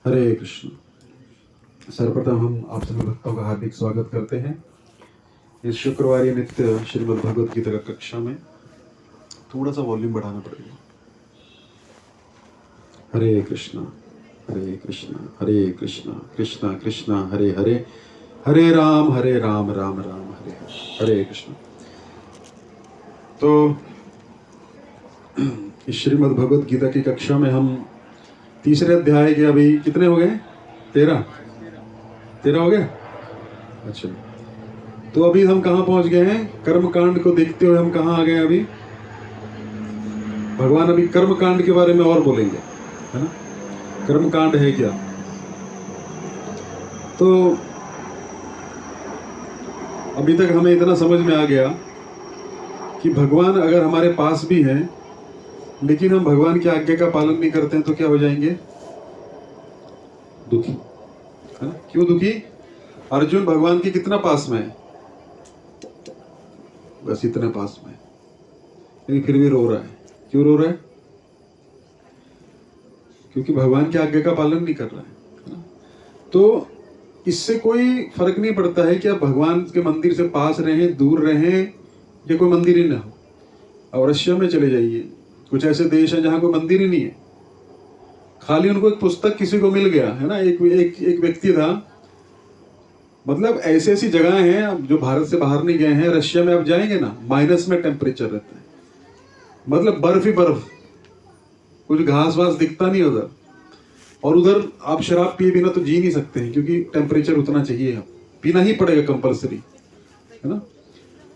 हरे कृष्ण। सर्वप्रथम हम आप सभी भक्तों का हार्दिक स्वागत करते हैं इस शुक्रवारी नित्य श्रीमद् भगवद गीता का कक्षा में। थोड़ा सा वॉल्यूम बढ़ाना पड़ेगा। हरे कृष्णा हरे कृष्णा कृष्णा कृष्णा हरे हरे, हरे राम राम राम हरे हरे। हरे कृष्ण। तो इस श्रीमद् भगवद गीता की कक्षा में हम तीसरे अध्याय के अभी कितने हो गए? 13 हो गए। अच्छा, तो अभी हम कहाँ पहुंच गए हैं? कर्म कांड को देखते हुए हम कहाँ आ गए अभी? भगवान अभी कर्म कांड के बारे में और बोलेंगे, है ना? कर्म कांड है क्या? तो अभी तक हमें इतना समझ में आ गया कि भगवान अगर हमारे पास भी हैं लेकिन हम भगवान की आज्ञा का पालन नहीं करते हैं तो क्या हो जाएंगे? दुखी, है ना? क्यों दुखी? अर्जुन भगवान के कितना पास में है? बस इतना पास में है, लेकिन फिर भी रो रहा है। क्यों रो रहा है? क्योंकि भगवान की आज्ञा का पालन नहीं कर रहा है ना? तो इससे कोई फर्क नहीं पड़ता है कि आप भगवान के मंदिर से पास रहें, दूर रहें, या कोई मंदिर ही ना हो। और रशिया में चले जाइए, कुछ ऐसे देश हैं जहां कोई मंदिर ही नहीं है, खाली उनको एक पुस्तक किसी को मिल गया है ना। एक व्यक्ति था, मतलब ऐसी ऐसी जगह हैं अब जो भारत से बाहर नहीं गए हैं। रशिया में आप जाएंगे ना, माइनस में टेम्परेचर रहता है, मतलब बर्फ ही बर्फ, कुछ घास वास दिखता नहीं उधर। और उधर आप शराब पिए बिना तो जी नहीं सकते हैं, क्योंकि टेम्परेचर उतना चाहिए, आप पीना ही पड़ेगा कंपलसरी, है ना।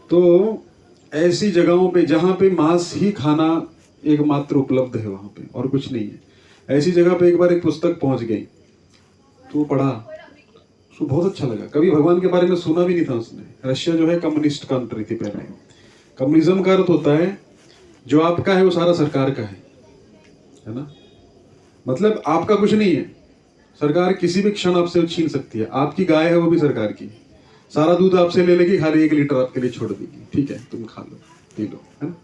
तो ऐसी जगहों पे जहां पे मांस ही खाना एकमात्र उपलब्ध है, वहां पे और कुछ नहीं है, ऐसी जगह पे एक बार एक पुस्तक पहुंच गई, तो वो पढ़ा, उसको बहुत अच्छा लगा। कभी भगवान के बारे में सुना भी नहीं था उसने। रशिया जो है कम्युनिस्ट कंट्री थी पहले। कम्युनिज्म का अर्थ होता है जो आपका है वो सारा सरकार का है ना। मतलब आपका कुछ नहीं है, सरकार किसी भी क्षण आपसे छीन सकती है। आपकी गाय है वो भी सरकार की, सारा दूध आपसे ले लेगी, खाली 1 लीटर आपके लिए छोड़ देगी, ठीक है तुम खा लो पी लो, है ना।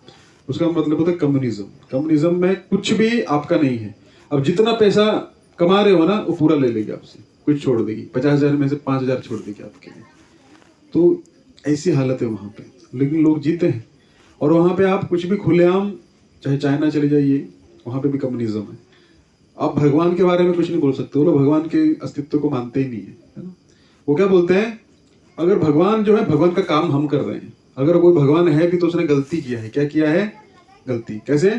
उसका मतलब होता है कम्युनिज्म। कम्युनिज्म में कुछ भी आपका नहीं है। अब जितना पैसा कमा रहे हो ना, वो पूरा ले लेगी आपसे, कुछ छोड़ देगी। 50,000 में से 5,000 छोड़ देगी आपके लिए। तो ऐसी हालत है वहां पे, लेकिन लोग जीते हैं। और वहां पे आप कुछ भी खुलेआम, चाहे चाइना चले जाइए, वहां पे भी कम्युनिज्म है। आप भगवान के बारे में कुछ नहीं बोल सकते। वो लोग भगवान के अस्तित्व को मानते ही नहीं है ना। वो क्या बोलते हैं, अगर भगवान जो है, भगवान का काम हम कर रहे हैं, अगर कोई भगवान है भी तो उसने गलती किया है। क्या किया है? गलती। कैसे?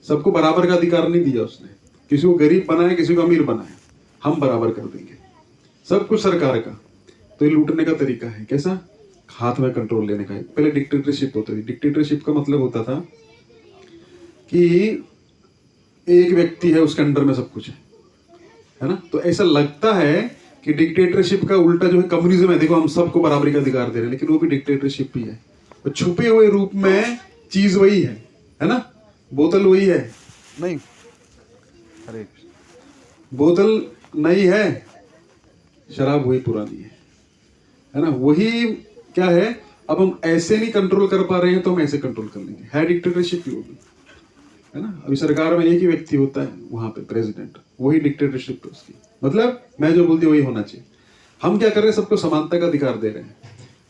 सबको बराबर का अधिकार नहीं दिया उसने। किसी को गरीब बनाया, किसी को अमीर बनाया, हम बराबर कर देंगे, सब कुछ सरकार का। तो ये लूटने का तरीका है। कैसा? हाथ में कंट्रोल लेने का है। पहले डिक्टेटरशिप होती थी। डिक्टेटरशिप का मतलब होता था कि एक व्यक्ति है, उसके अंडर में सब कुछ है ना। तो ऐसा लगता है कि डिक्टेटरशिप का उल्टा जो है कम्युनिज्म है। देखो हम सबको बराबरी का अधिकार दे रहे हैं, लेकिन वो भी डिक्टेटरशिप ही है। तो छुपे हुए रूप में चीज वही है ना। बोतल वही है नहीं, अरे बोतल नई है, शराब वही पुरानी है ना। वही क्या है, अब हम ऐसे नहीं कंट्रोल कर पा रहे हैं तो हम ऐसे कंट्रोल कर लेंगे। है डिक्टेटरशिप ही होगी, है ना। अभी सरकार में एक ही व्यक्ति होता है, वहां पे प्रेसिडेंट, वही डिक्टेटरशिप है उसकी। मतलब मैं जो बोलती हूँ वही होना चाहिए। हम क्या कर रहे हैं, सबको समानता का अधिकार दे रहे हैं।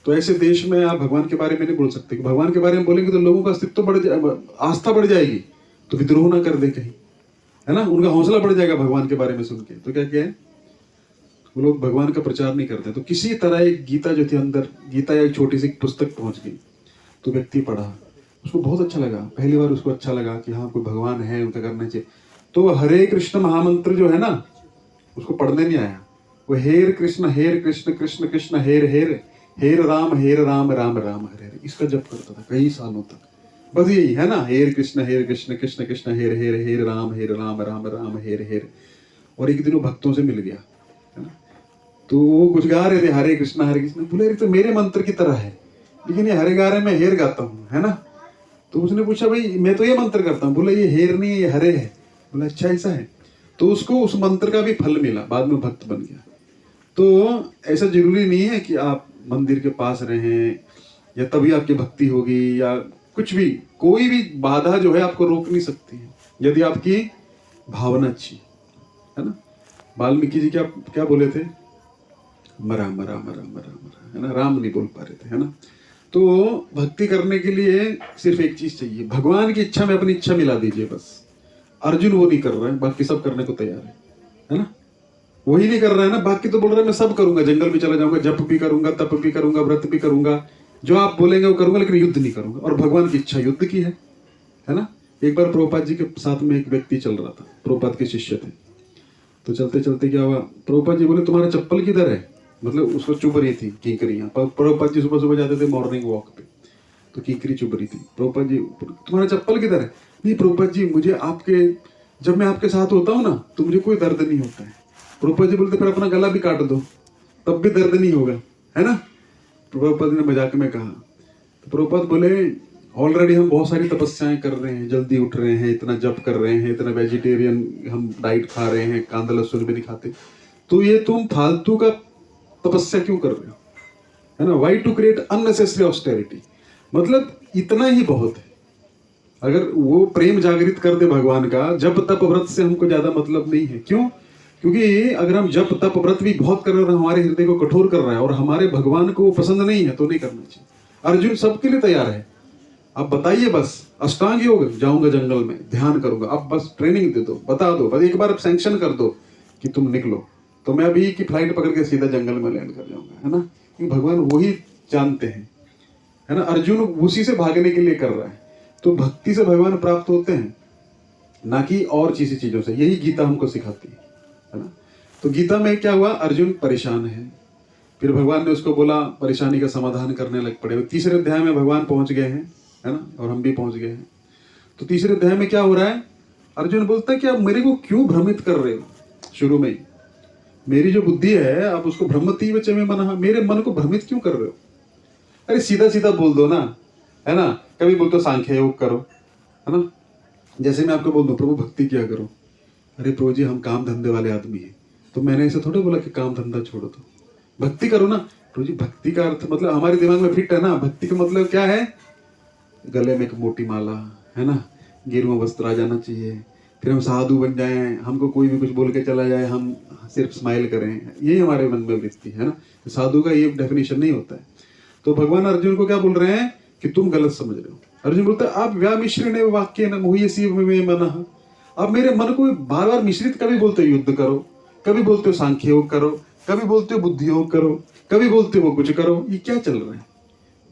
तो ऐसे देश में आप भगवान के बारे में नहीं बोल सकते। कि भगवान के बारे में बोलेंगे तो लोगों का अस्तित्व बढ़ जाए, आस्था बढ़ जाएगी, तो विद्रोह ना कर दे कहीं, है ना। उनका हौसला बढ़ जाएगा भगवान के बारे में सुन के। तो क्या किया है, वो लोग भगवान का प्रचार नहीं करते। तो किसी तरह एक गीता जो थी अंदर, गीता या एक छोटी सी पुस्तक पहुंच गई, तो व्यक्ति पढ़ा, उसको बहुत अच्छा लगा। पहली बार उसको अच्छा लगा कि हाँ कोई भगवान है, उनका करना चाहिए। तो हरे कृष्ण महामंत्र जो है ना, उसको पढ़ने नहीं आया। वो हेर कृष्ण कृष्ण कृष्ण हेर हेर, हेर राम राम राम हरे हरे, इसका जप करता था कई सालों तक। बस यही है ना, हेर कृष्ण कृष्ण कृष्ण हेर हेर, हेर राम राम राम हेर हेर। और एक दिन वो भक्तों से मिल गया, है ना। तो वो कुछ गा रहे थे, हरे कृष्ण बोले अरे तो मेरे मंत्र की तरह है, लेकिन ये हरे गा रहे, मैं हेर गाता हूँ, है ना। तो उसने पूछा भाई मैं तो ये मंत्र करता हूँ। बोला ये हेर नहीं है, ये हरे है। बोला अच्छा ऐसा है। तो उसको उस मंत्र का भी फल मिला, बाद में भक्त बन गया। तो ऐसा जरूरी नहीं है कि आप मंदिर के पास रहें या तभी आपकी भक्ति होगी, या कुछ भी, कोई भी बाधा जो है आपको रोक नहीं सकती है, यदि आपकी भावना अच्छी। है ना। वाल्मीकि जी क्या क्या बोले थे, मरा मरा मरा मरा मरा, है ना, राम नहीं बोल पा रहे थे, है ना। तो भक्ति करने के लिए सिर्फ एक चीज चाहिए, भगवान की इच्छा में अपनी इच्छा मिला दीजिए बस। अर्जुन वो नहीं कर रहा है, बाकी सब करने को तैयार है ना। वही नहीं कर रहा है ना, बाकी तो बोल रहा है मैं सब करूंगा, जंगल भी चला जाऊंगा, जप भी करूंगा, तप भी करूंगा, व्रत भी करूंगा, जो आप बोलेंगे वो करूंगा, लेकिन युद्ध नहीं करूंगा। और भगवान की इच्छा युद्ध की है ना। एक बार प्रभुपाद जी के साथ में एक व्यक्ति चल रहा था, प्रभुपाद के शिष्य थे। तो चलते चलते क्या हुआ, प्रभुपाद जी बोले तुम्हारा चप्पल किधर है, मतलब उसको चुभ रही थी कीकरियां। प्रभुपाद जी सुबह सुबह जाते थे मॉर्निंग वॉक पे, तो कीकरी चुभ रही थी। प्रभुपाद जी तुम्हारा चप्पल किधर है, नहीं प्रभुपाद जी मुझे आपके, जब मैं आपके साथ होता हूँ ना तो मुझे कोई दर्द नहीं होता है। प्रभुपाद जी बोलते फिर अपना गला भी काट दो, तब भी दर्द नहीं होगा, है ना। प्रभुपाद ने मजाक में कहा। तो प्रभुपाद बोले ऑलरेडी हम बहुत सारी तपस्याएं कर रहे हैं, जल्दी उठ रहे हैं, इतना जप कर रहे हैं, इतना वेजिटेरियन हम डाइट खा रहे हैं, कांदा लहसुन भी नहीं खाते, तो ये तुम फालतू का तपस्या क्यों कर रहे हो, है ना। Why to create unnecessary austerity, मतलब इतना ही बहुत है। अगर वो प्रेम जागृत कर दे भगवान का, जब तप व्रत से हमको ज्यादा मतलब नहीं है। क्यों, क्योंकि अगर हम जप तप व्रत भी बहुत कर रहे हैं और हमारे हृदय को कठोर कर रहा है और हमारे भगवान को पसंद नहीं है तो नहीं करना चाहिए। अर्जुन सबके लिए तैयार है, आप बताइए बस, अष्टांग योग जाऊंगा जंगल में ध्यान करूंगा, आप बस ट्रेनिंग दे दो, बता दो, बस एक बार सैंक्शन कर दो कि तुम निकलो, तो मैं अभी की फ्लाइट पकड़ के सीधा जंगल में लैंड कर जाऊंगा, है ना। क्योंकि भगवान वही जानते हैं, है ना। अर्जुन उसी से भागने के लिए कर रहा है। तो भक्ति से भगवान प्राप्त होते हैं, ना कि और चीजों से। यही गीता हमको सिखाती है ना। तो गीता में क्या हुआ, अर्जुन परेशान है, फिर भगवान ने उसको बोला परेशानी का समाधान करने लग पड़े। तीसरे अध्याय में भगवान पहुंच गए हैं, है ना, और हम भी पहुंच गए हैं। तो तीसरे अध्याय में क्या हो रहा है, अर्जुन बोलता है कि आप मेरे को क्यों भ्रमित कर रहे हो। शुरू में ही मेरी जो बुद्धि है आप उसको भ्रमती च में मना, मेरे मन को भ्रमित क्यों कर रहे हो। अरे सीधा सीधा बोल दो ना, है ना। कभी बोलते हो सांख्य योग करो, है ना। जैसे मैं आपको बोल दूं प्रभु भक्ति किया करो, अरे प्रभु जी हम काम धंधे वाले आदमी हैं, तो मैंने ऐसे थोड़े बोला कि काम धंधा छोड़ो, तो भक्ति करो ना। प्रभु जी भक्ति का अर्थ मतलब हमारे दिमाग में फिट है ना, भक्ति का मतलब क्या है, गले में एक मोटी माला, है ना, गेरुआ वस्त्र आ जाना चाहिए, फिर हम साधु बन जाएं, हमको कोई भी कुछ बोल के चला जाए हम सिर्फ स्माइल करें, यही हमारे मन में वृत्ति है ना। साधु का ये डेफिनेशन नहीं होता है। तो भगवान अर्जुन को क्या बोल रहे हैं कि तुम गलत समझ रहे हो। अर्जुन बोलता है आप व्यामिश्रण वाक्य न मुह्यसी में मन, आप मेरे मन को बार बार मिश्रित, कभी बोलते हो युद्ध करो, कभी बोलते हो सांख्य योग करो, कभी बोलते हो बुद्धि योग करो, कभी बोलते हो वो कुछ करो, ये क्या चल रहा है।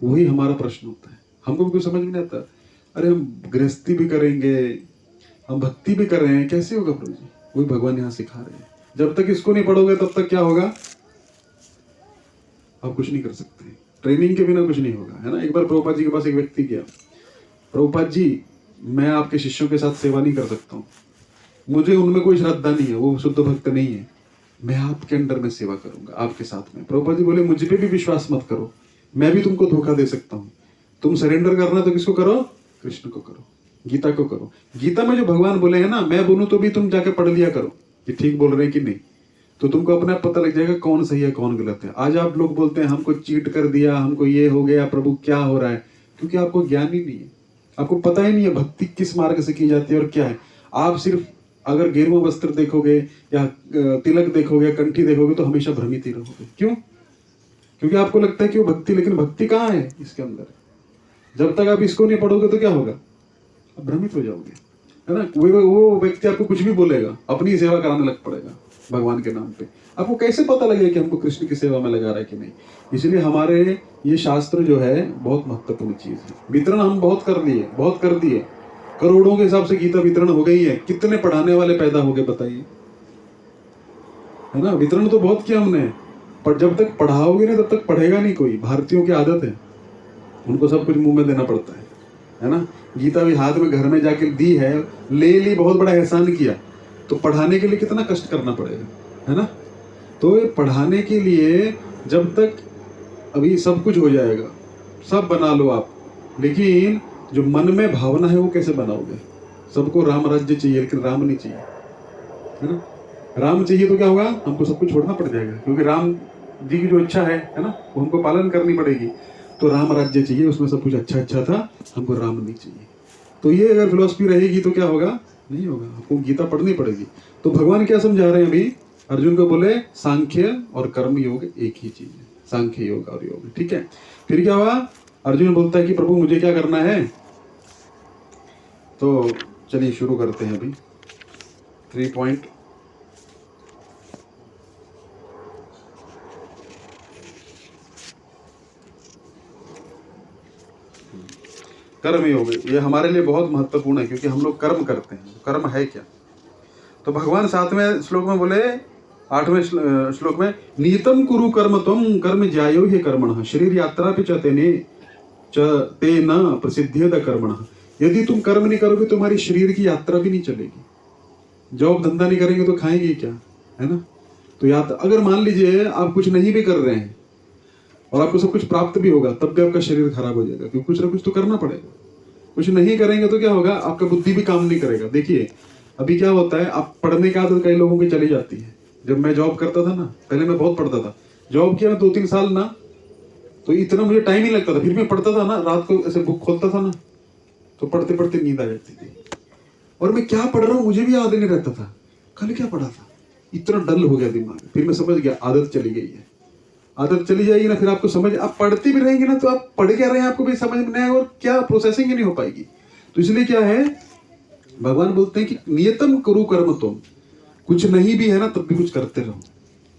वही हमारा प्रश्न होता है, हमको भी कुछ समझ में नहीं आता। अरे हम गृहस्थी भी करेंगे, हम भक्ति भी कर रहे हैं, कैसे होगा प्रभु जी। वही भगवान यहाँ सिखा रहे हैं, जब तक इसको नहीं पढ़ोगे तब तक क्या होगा, आप कुछ नहीं कर सकते, ट्रेनिंग के बिना कुछ नहीं होगा, है ना। एक बार प्रभुपाद जी के पास एक व्यक्ति गया, प्रभुपाद जी मैं आपके शिष्यों के साथ सेवा नहीं कर सकता हूँ, मुझे उनमें कोई श्रद्धा नहीं है, वो शुद्ध भक्त नहीं है, मैं आपके अंडर में सेवा करूंगा आपके साथ में। प्रभुपाद जी बोले मुझे पे भी विश्वास मत करो, मैं भी तुमको धोखा दे सकता हूँ, तुम सरेंडर करना तो किसको करो, कृष्ण को करो, गीता को करो। गीता में जो भगवान बोले हैं ना, मैं बोलूं तो भी तुम जाके पढ़ लिया करो कि ठीक बोल रहे हैं कि नहीं, तो तुमको अपने आप पता लग जाएगा कौन सही है कौन गलत है। आज आप लोग बोलते हैं हमको चीट कर दिया, हमको ये हो गया, प्रभु क्या हो रहा है, क्योंकि आपको ज्ञान ही नहीं है, आपको पता ही नहीं है भक्ति किस मार्ग से की जाती है और क्या है। आप सिर्फ अगर गेरुआ वस्त्र देखोगे या तिलक देखोगे, कंठी देखोगे, तो हमेशा भ्रमित ही रहोगे। क्यों, क्योंकि आपको लगता है कि वो भक्ति, लेकिन भक्ति कहाँ है इसके अंदर। जब तक आप इसको नहीं पढ़ोगे तो क्या होगा, आप भ्रमित हो जाओगे, है ना। वो व्यक्ति आपको कुछ भी बोलेगा, अपनी सेवा कराने लग पड़ेगा भगवान के नाम पे। आपको कैसे पता लगेगा कि हमको कृष्ण की सेवा में लगा रहा है कि नहीं। इसलिए हमारे ये शास्त्र जो है बहुत महत्वपूर्ण चीज है। वितरण हम बहुत कर दिए, करोड़ों के हिसाब से गीता वितरण हो गई है, कितने पढ़ाने वाले पैदा हो गए बताइए, है ना। वितरण तो बहुत किया हमने, पर जब तक पढ़ाओगे ना तब तक पढ़ेगा नहीं कोई। भारतीयों की आदत है, उनको सब कुछ मुंह में देना पड़ता है ना। गीता भी हाथ में घर में जाके दी है, ले ली, बहुत बड़ा एहसान किया, तो पढ़ाने के लिए कितना कष्ट करना पड़ेगा, है ना। तो ये पढ़ाने के लिए जब तक अभी सब कुछ हो जाएगा, सब बना लो आप, लेकिन जो मन में भावना है वो कैसे बनाओगे। सबको राम राज्य चाहिए लेकिन राम नहीं चाहिए, है ना। राम चाहिए तो क्या होगा, हमको सब कुछ छोड़ना पड़ जाएगा, क्योंकि राम जी की जो इच्छा है ना, वो हमको पालन करनी पड़ेगी। तो राम राज्य चाहिए, उसमें सब कुछ अच्छा अच्छा था, हमको राम नहीं चाहिए। तो ये अगर फिलॉसफी रहेगी तो क्या होगा, नहीं होगा, आपको गीता पढ़नी पड़ेगी। तो भगवान क्या समझा रहे हैं अभी अर्जुन को, बोले सांख्य और कर्म योग एक ही चीज है, सांख्य योग और योग, ठीक है। फिर क्या हुआ, अर्जुन बोलता है कि प्रभु मुझे क्या करना है। तो चलिए शुरू करते हैं अभी 3 पॉइंट। कर्म योग ये हमारे लिए बहुत महत्वपूर्ण है, क्योंकि हम लोग कर्म करते हैं। कर्म है क्या, तो भगवान 7वें श्लोक में बोले, 8वें श्लोक में, नियतम कुरु कर्म त्वं कर्म ज्यायो हि कर्मणः शरीर यात्रा पे ते न प्रसिद्धेद कर्मणः। यदि तुम कर्म नहीं करोगे तुम्हारी शरीर की यात्रा भी नहीं चलेगी। जॉब धंधा नहीं करेंगे तो खाएंगे क्या, है ना। तो यात्रा, अगर मान लीजिए आप कुछ नहीं भी कर रहे हैं और आपको सब कुछ प्राप्त भी होगा, तब भी आपका शरीर खराब हो जाएगा, क्योंकि कुछ ना कुछ तो करना पड़ेगा। कुछ नहीं करेंगे तो क्या होगा, आपका बुद्धि भी काम नहीं करेगा। देखिए अभी क्या होता है, आप पढ़ने की आदत कई लोगों की चली जाती है। जब मैं जॉब करता था ना, पहले मैं बहुत पढ़ता था, जॉब किया मैं 2-3 साल ना, तो इतना मुझे टाइम ही लगता था, फिर मैं पढ़ता था ना, रात को ऐसे बुक खोलता था ना, तो पढ़ते पढ़ते नींद आ जाती थी, और मैं क्या पढ़ रहा हूँ मुझे भी याद नहीं रहता था, कल क्या पढ़ा था, इतना डल हो गया दिमाग। फिर मैं समझ गया आदत चली गई है। आदत चली जाएगी ना, फिर आपको समझ, आप पढ़ते भी रहेंगे ना, तो आप पढ़ क्या रहे हैं आपको भी समझ में नहीं आएगा, और क्या प्रोसेसिंग ही नहीं हो पाएगी। तो इसलिए क्या है, भगवान बोलते हैं कि नियतम करो कर्म तुम, कुछ नहीं भी है ना तब भी कुछ करते रहो।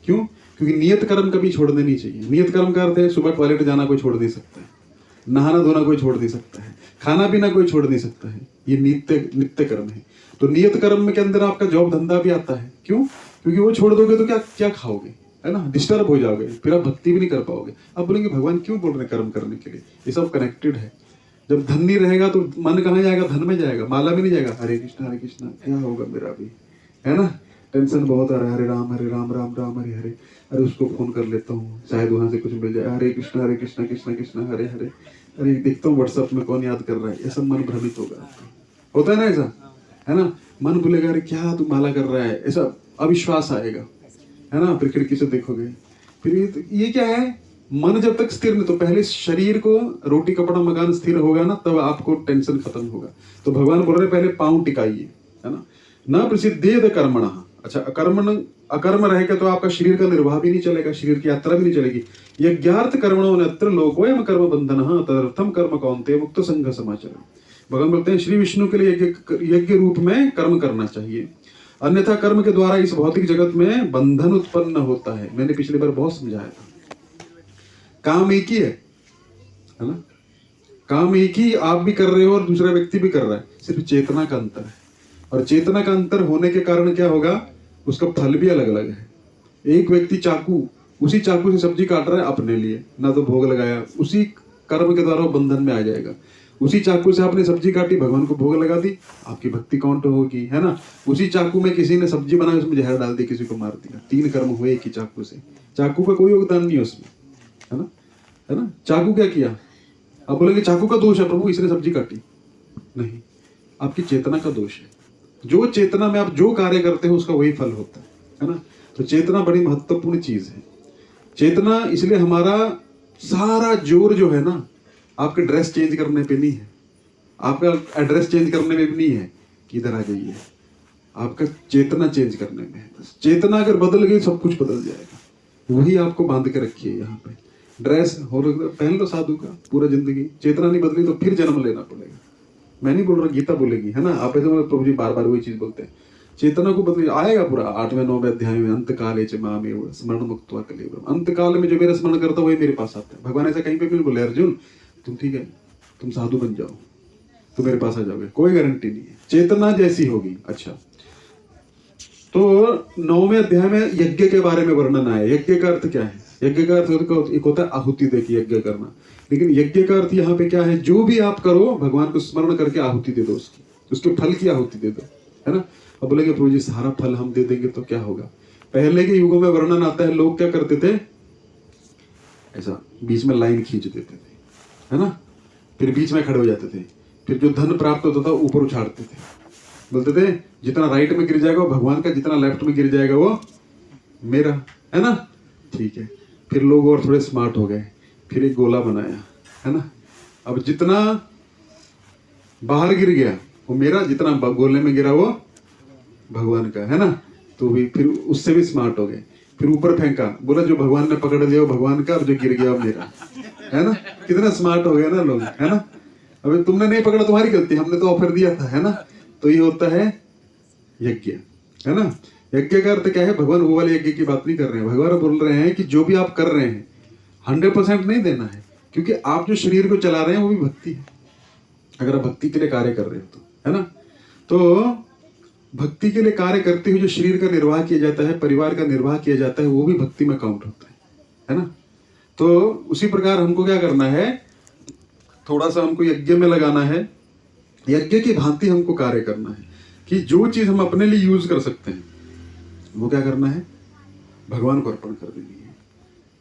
क्यों, क्योंकि नियत कर्म कभी छोड़ने नहीं चाहिए। नियत कर्म का अर्थ है, सुबह टॉयलेट जाना कोई छोड़ नहीं सकता है, नहाना धोना कोई छोड़ नहीं सकता है, खाना पीना कोई छोड़ नहीं सकता है, ये नित्य नित्य कर्म है। तो नियत कर्म के अंदर आपका जॉब धंधा भी आता है। क्यों, क्योंकि वो छोड़ दोगे तो क्या क्या खाओगे, है ना, डिस्टर्ब हो जाओगे, फिर आप भक्ति भी नहीं कर पाओगे। अब बोलेंगे भगवान क्यों बोल रहे हैं कर्म करने के लिए, ये सब कनेक्टेड है। जब धन नहीं रहेगा तो मन कहाँ जाएगा, धन में जाएगा, माला में नहीं जाएगा। हरे कृष्णा क्या होगा मेरा भी, है ना, टेंशन बहुत आ रहा है, हरे राम राम राम हरे हरे, अरे उसको फोन कर लेता हूँ शायद वहां से कुछ मिल जाए, हरे कृष्णा कृष्णा कृष्णा हरे हरे, अरे देखता हूँ व्हाट्सएप में कौन याद कर रहा है, ये सब मन भ्रमित होगा। होता है ना ऐसा, है ना, मन भूलेगा, अरे क्या तू माला कर रहा है, ऐसा अविश्वास आएगा, है ना, फिर खिड़की से देखोगे। फिर ये क्या है, मन जब तक स्थिर नहीं, तो पहले शरीर को रोटी कपड़ा मकान स्थिर होगा ना, तब आपको टेंशन खत्म होगा। तो भगवान बोल रहे पहले पांव टिकाइए, है ना, न प्रसिद्धेद कर्मणः। अच्छा, अकर्म रहेगा तो आपका शरीर का निर्वाह भी नहीं चलेगा, शरीर की यात्रा भी नहीं चलेगी। यज्ञार्थ कर्मणो नत्र लोकोयम कर्म बंधनः तदर्थम कर्म कौन्तेय मुक्त संघ समाचरम्। भगवान बोलते हैं श्री विष्णु के लिए यज्ञ रूप में कर्म करना चाहिए, अन्यथा कर्म के द्वारा इस भौतिक जगत में बंधन उत्पन्न होता है। मैंने पिछली बार बहुत समझाया था, काम एक ही है ना, काम एक ही आप भी कर रहे हो और दूसरा व्यक्ति भी कर रहा है, सिर्फ चेतना का अंतर है। और चेतना का अंतर होने के कारण क्या होगा, उसका फल भी अलग अलग है। एक व्यक्ति उसी चाकू से सब्जी काट रहा है अपने लिए, ना तो भोग लगाया, उसी कर्म के द्वारा वो बंधन में आ जाएगा। उसी चाकू से आपने सब्जी काटी, भगवान को भोग लगा दी, आपकी भक्ति काउंट होगी, है ना। उसी चाकू में किसी ने सब्जी बनाई, उसमें जहर डाल दी, किसी को मार दिया, 3 कर्म हुए एक ही चाकू से। चाकू का कोई योगदान नहीं है उसमें, है ना, है ना। चाकू क्या किया, आप बोलेंगे चाकू का दोष है प्रभु, इसने सब्जी काटी, नहीं, आपकी चेतना का दोष है। जो चेतना में आप जो कार्य करते हो उसका वही फल होता है ना। तो चेतना बड़ी महत्वपूर्ण चीज है। चेतना, इसलिए हमारा सारा जोर जो है ना, आपके ड्रेस चेंज करने पे नहीं है, आपका एड्रेस चेंज करने में भी नहीं है कि इधर आ जाइए, आपका चेतना चेंज करने में है। बस चेतना अगर बदल गई सब कुछ बदल जाएगा। वही आपको बांध के रखिए यहाँ पे, ड्रेस हो पहन लो साधु का पूरा जिंदगी, चेतना नहीं बदली तो फिर जन्म लेना पड़ेगा। मैं नहीं बोल रहा, गीता बोलेगी, है ना। आप ऐसे प्रभु जी बार बार वही चीज बोलते हैं, चेतना को बदल आएगा पूरा। 8वें-9वें अध्याय में अंत काले च मामेव स्मरण मुक्त्वा कलेवरम्, अंत काल में जो मेरा स्मरण करता है वही मेरे पास आता है। भगवान ऐसा कहीं पे भी नहीं बोले, अर्जुन तुम ठीक है, तुम साधु बन जाओ तो मेरे पास आ जाओगे, कोई गारंटी नहीं है, चेतना जैसी होगी। अच्छा, तो 9वें अध्याय में यज्ञ के बारे में वर्णन आया। यज्ञ का अर्थ क्या है, यज्ञ का अर्थ एक होता है आहुति देके यज्ञ करना, लेकिन यज्ञ का अर्थ यहाँ पे क्या है, जो भी आप करो भगवान को स्मरण करके आहुति दे दो, उसके फल की आहुति दे दो, है ना। अब बोलेंगे प्रभु जी सारा फल हम दे देंगे तो क्या होगा। पहले के युगों में वर्णन आता है, लोग क्या करते थे, ऐसा बीच में लाइन खींच देते थे, है ना, फिर बीच में खड़े हो जाते थे, फिर जो धन प्राप्त होता था ऊपर उछाड़ते थे, बोलते थे जितना राइट में गिर जाएगा वो भगवान का, जितना लेफ्ट में गिर जाएगा वो मेरा, है ना। ठीक है, फिर लोग और थोड़े स्मार्ट हो गए, फिर एक गोला बनाया, है ना। अब जितना बाहर गिर गया वो मेरा, जितना गोले में गिरा वो भगवान का, है ना। तो भी फिर उससे भी स्मार्ट हो गए, फिर ऊपर फेंका, बोला जो भगवान ने पकड़ लिया वो भगवान का, और जो गिर गया वो मेरा, है ना। कितना स्मार्ट हो गया ना लोग, है ना। अबे तुमने नहीं पकड़ा, तुम्हारी गलती, हमने तो ऑफर दिया था, है ना। तो ये होता है यज्ञ, है ना। यज्ञ का अर्थ क्या है? भगवान वो वाले यज्ञ की बात नहीं कर रहे हैं। भगवान बोल रहे हैं कि जो भी आप कर रहे हैं 100% नहीं देना है, क्योंकि आप जो शरीर को चला रहे हैं वो भी भक्ति है, अगर आप भक्ति के लिए कार्य कर रहे हो तो, है ना। तो भक्ति के लिए कार्य करते हुए जो शरीर का निर्वाह किया जाता है, परिवार का निर्वाह किया जाता है, वो भी भक्ति में काउंट होता है ना। तो उसी प्रकार हमको क्या करना है, थोड़ा सा हमको यज्ञ में लगाना है, यज्ञ की भांति हमको कार्य करना है कि जो चीज हम अपने लिए यूज कर सकते हैं वो क्या करना है, भगवान को अर्पण कर देनी है।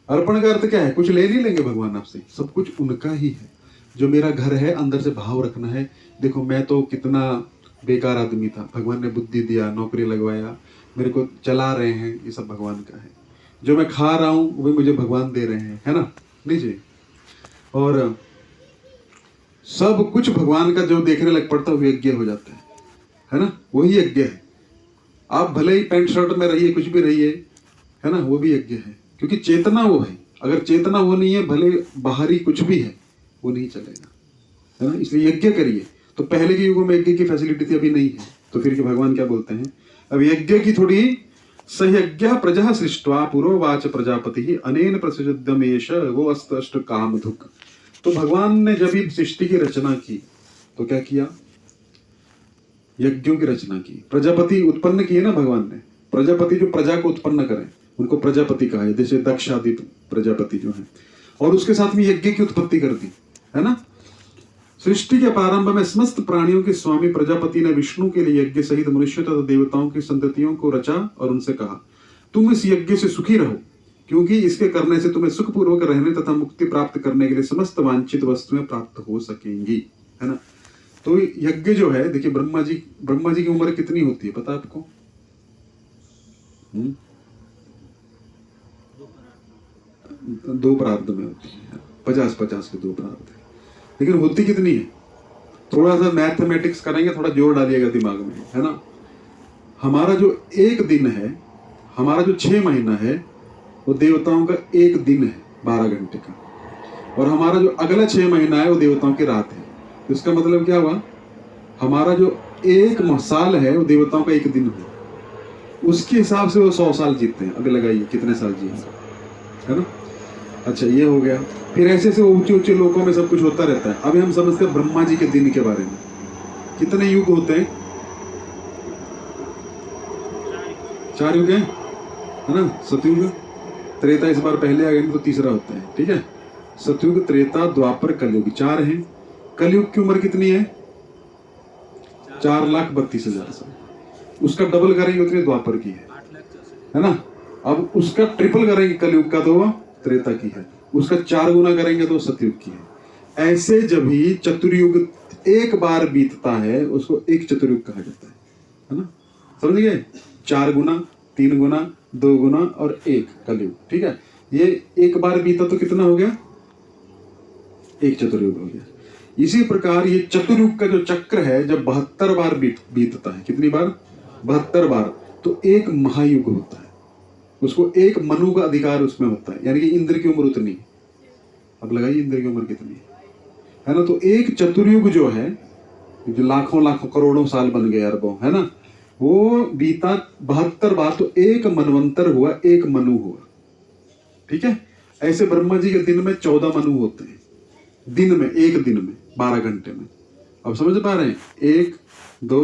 अर्पण का अर्थ क्या है? कुछ ले नहीं लेंगे भगवान आपसे, सब कुछ उनका ही है। जो मेरा घर है अंदर से भाव रखना है, देखो मैं तो कितना बेकार आदमी था, भगवान ने बुद्धि दिया, नौकरी लगवाया, मेरे को चला रहे हैं, ये सब भगवान का है। जो मैं खा रहा हूं वो भी मुझे भगवान दे रहे हैं, है ना, लीजिए। और सब कुछ भगवान का जो देखने लग पड़ता है वो यज्ञ हो जाता है ना, वही यज्ञ है। आप भले ही पैंट शर्ट में रहिए, कुछ भी रहिए, है ना, वो भी यज्ञ है, क्योंकि चेतना वो है। अगर चेतना वो नहीं है, भले बाहरी कुछ भी है, वो नहीं चलेगा, है ना। इसलिए यज्ञ करिए। तो पहले के युगों में यज्ञ की फैसिलिटी थी, अभी नहीं है। तो फिर के भगवान क्या बोलते हैं, अब यज्ञ की थोड़ी सयज्ञ प्रजा सृष्ट्वा पुरोवाच प्रजापति अनेन प्रसजद्यमेश वो अस्त अष्ट कामधुक। तो भगवान ने जब भी सृष्टि की रचना की तो क्या किया, यज्ञों की रचना की। प्रजापति उत्पन्न किए ना भगवान ने, प्रजापति जो प्रजा को उत्पन्न करें उनको प्रजापति कहा है, जैसे दक्ष आदि प्रजापति जो है। और उसके साथ में यज्ञ की उत्पत्ति कर दी, है ना। सृष्टि के प्रारंभ में समस्त प्राणियों के स्वामी प्रजापति ने विष्णु के लिए यज्ञ सहित मनुष्य तथा देवताओं की संततियों को रचा और उनसे कहा, तुम इस यज्ञ से सुखी रहो, क्योंकि इसके करने से तुम्हें सुखपूर्वक रहने तथा मुक्ति प्राप्त करने के लिए समस्त वांछित वस्तुएं प्राप्त हो सकेंगी, है ना। तो यज्ञ जो है, देखिए ब्रह्मा जी की उम्र कितनी होती है पता आपको? 2 प्रार्थ में होती है, 50-50 के 2 प्रार्थ है, लेकिन होती कितनी है? थोड़ा सा मैथमेटिक्स करेंगे, थोड़ा जोर डालिएगा दिमाग में, है ना। हमारा जो एक दिन है, हमारा जो 6 महीना है, वो देवताओं का एक दिन है 12 घंटे का, और हमारा जो अगला 6 महीना है वो देवताओं की रात है। तो इसका मतलब क्या हुआ, हमारा जो एक साल है वो देवताओं का एक दिन है, उसके हिसाब से वो 100 साल जीते हैं। अभी लगाइए कितने साल जिए, है ना। अच्छा, ये हो गया। फिर ऐसे ऐसे ऊंचे ऊंचे लोकों में सब कुछ होता रहता है। अभी हम समझते हैं ब्रह्मा जी के दिन के बारे में, कितने युग होते हैं? 4 युग हैं, है ना। सतयुग, त्रेता इस बार पहले आ गए तो तीसरा होता है, ठीक है। सतयुग, त्रेता, द्वापर, कलयुग, 4 हैं। कलयुग की उम्र कितनी है? 4,32,000 साल। उसका डबल करेंगे उतनी द्वापर की है ना। अब उसका ट्रिपल करेंगे कलयुग का तो त्रेता की है, उसका 4 गुना करेंगे तो सतयुग की है। ऐसे जब भी चतुर्युग एक बार बीतता है उसको एक चतुर्युग कहा जाता है ना। समझ गए? 4 गुना, 3 गुना, 2 गुना और 1 कलयुग, ठीक है। ये एक बार बीता तो कितना हो गया? एक चतुर्युग हो गया। इसी प्रकार ये चतुर्युग का जो चक्र है, जब 72 बार बीतता है, कितनी बार? 72 बार, तो एक महायुग होता है। उसको एक मनु का अधिकार उसमें होता है, यानी कि इंद्र की उम्र उतनी। अब लगाइए इंद्र की उम्र कितनी है ना। तो एक चतुर्युग जो है, जो लाखों लाखों करोड़ों साल बन गए, अरबों, है ना, वो बीता 72 बार, तो एक मनवंतर हुआ, एक मनु हुआ, ठीक है। ऐसे ब्रह्मा जी के दिन में 14 मनु होते हैं, दिन में, एक दिन में 12 घंटे में। अब समझ पा रहे हैं? 1 2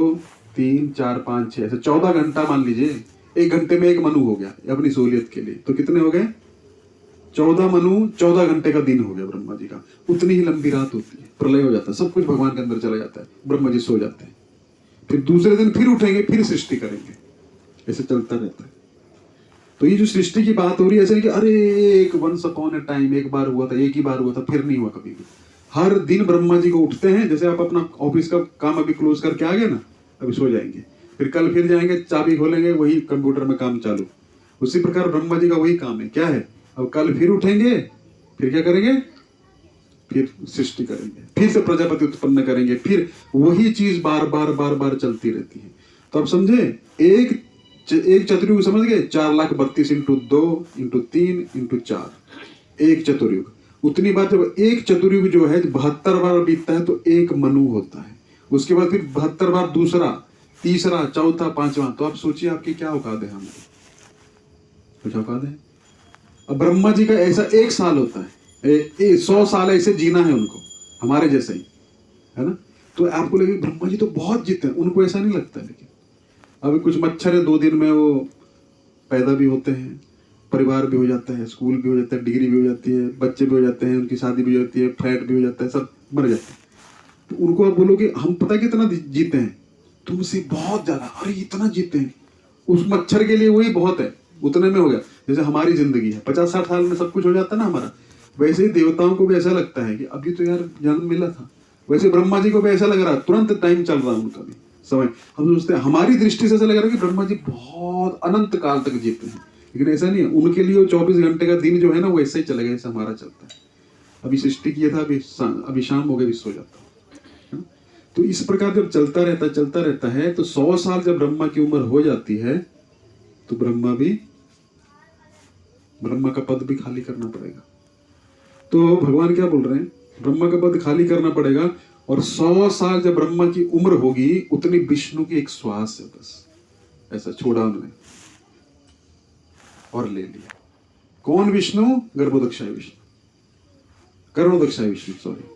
3 4 5 6, ऐसे 14 घंटा मान लीजिए, एक घंटे में एक मनु हो गया अपनी सहूलियत के लिए। तो कितने हो गए? 14 मनु, 14 घंटे का दिन हो गया ब्रह्मा जी का। उतनी ही लंबी रात होती है, प्रलय हो जाता है, सब कुछ भगवान के अंदर चला जाता है, ब्रह्मा जी सो जाते हैं, फिर दूसरे दिन फिर उठेंगे, फिर सृष्टि करेंगे, ऐसे चलता रहता है। तो ये जो सृष्टि की बात हो रही है, ऐसे कि अरे एक वंस अपॉन ए टाइम एक बार हुआ था, एक ही बार हुआ था, फिर नहीं हुआ कभी भी। हर दिन ब्रह्मा जी को उठते हैं, जैसे आप अपना ऑफिस का काम अभी क्लोज करके आ गए ना, अभी सो जाएंगे, फिर कल फिर जाएंगे, चाबी खोलेंगे, वही कंप्यूटर में काम चालू। उसी प्रकार ब्रह्मा जी का वही काम है, क्या है? अब कल फिर उठेंगे, फिर क्या करेंगे? फिर सृष्टि करेंगे, फिर से प्रजापति उत्पन्न करेंगे, फिर वही चीज बार बार बार बार चलती रहती है। तो आप समझे, एक चतुर्युग समझ गए, 4,32,000 इंटू 2 इंटू 3 इंटू 4, एक चतुर्युग। उतनी बार जब एक चतुर्युग जो है 72 बार बीतता है तो एक मनु होता है। उसके बाद फिर 72 बार दूसरा, तीसरा, चौथा, पांचवा। तो आप सोचिए आपकी क्या औकात है, हमारी कुछ औकात है? अब ब्रह्मा जी का ऐसा 1 साल होता है, 100 साल ऐसे जीना है उनको, हमारे जैसे ही, है ना। तो आपको लगे ब्रह्मा जी तो बहुत जीते हैं, उनको ऐसा नहीं लगता। लेकिन अभी कुछ मच्छर है, 2 दिन में वो पैदा भी होते हैं, परिवार भी हो जाता है, स्कूल भी हो जाता है, डिग्री भी हो जाती है, बच्चे भी हो जाते हैं, उनकी शादी भी हो जाती है, फ्लैट भी हो जाता है, सब मर जाते हैं। तो उनको आप बोलोगे हम पता कितना जीते हैं, तुमसे बहुत ज्यादा। अरे इतना जीते हैं, उस मच्छर के लिए वही बहुत है, उतने में हो गया। जैसे हमारी जिंदगी है, 50-60 साल में सब कुछ हो जाता है ना हमारा, वैसे ही देवताओं को भी ऐसा लगता है कि अभी तो यार जन्म मिला था। वैसे ब्रह्मा जी को भी ऐसा लग रहा है, तुरंत टाइम चल रहा है उनका भी समय। हम सोचते हैं, हमारी दृष्टि से ऐसा लग रहा है कि ब्रह्मा जी बहुत अनंत काल तक जीते हैं, लेकिन ऐसा नहीं है। उनके लिए वो 24 घंटे का दिन जो है ना, वो ऐसे ही चलेगा जैसे हमारा चलता है। अभी सृष्टि किया था, अभी शाम हो गई, सो जाता है। तो इस प्रकार जब चलता रहता है तो 100 साल जब ब्रह्मा की उम्र हो जाती है तो ब्रह्मा का पद भी खाली करना पड़ेगा। तो भगवान क्या बोल रहे हैं, ब्रह्मा का पद खाली करना पड़ेगा। और 100 साल जब ब्रह्मा की उम्र होगी उतनी विष्णु की एक श्वास है, बस ऐसा छोड़ा उन्होंने और ले लिया। कौन विष्णु? गर्भोदक्षाय विष्णु, करणोदक्षाय विष्णु, सॉरी।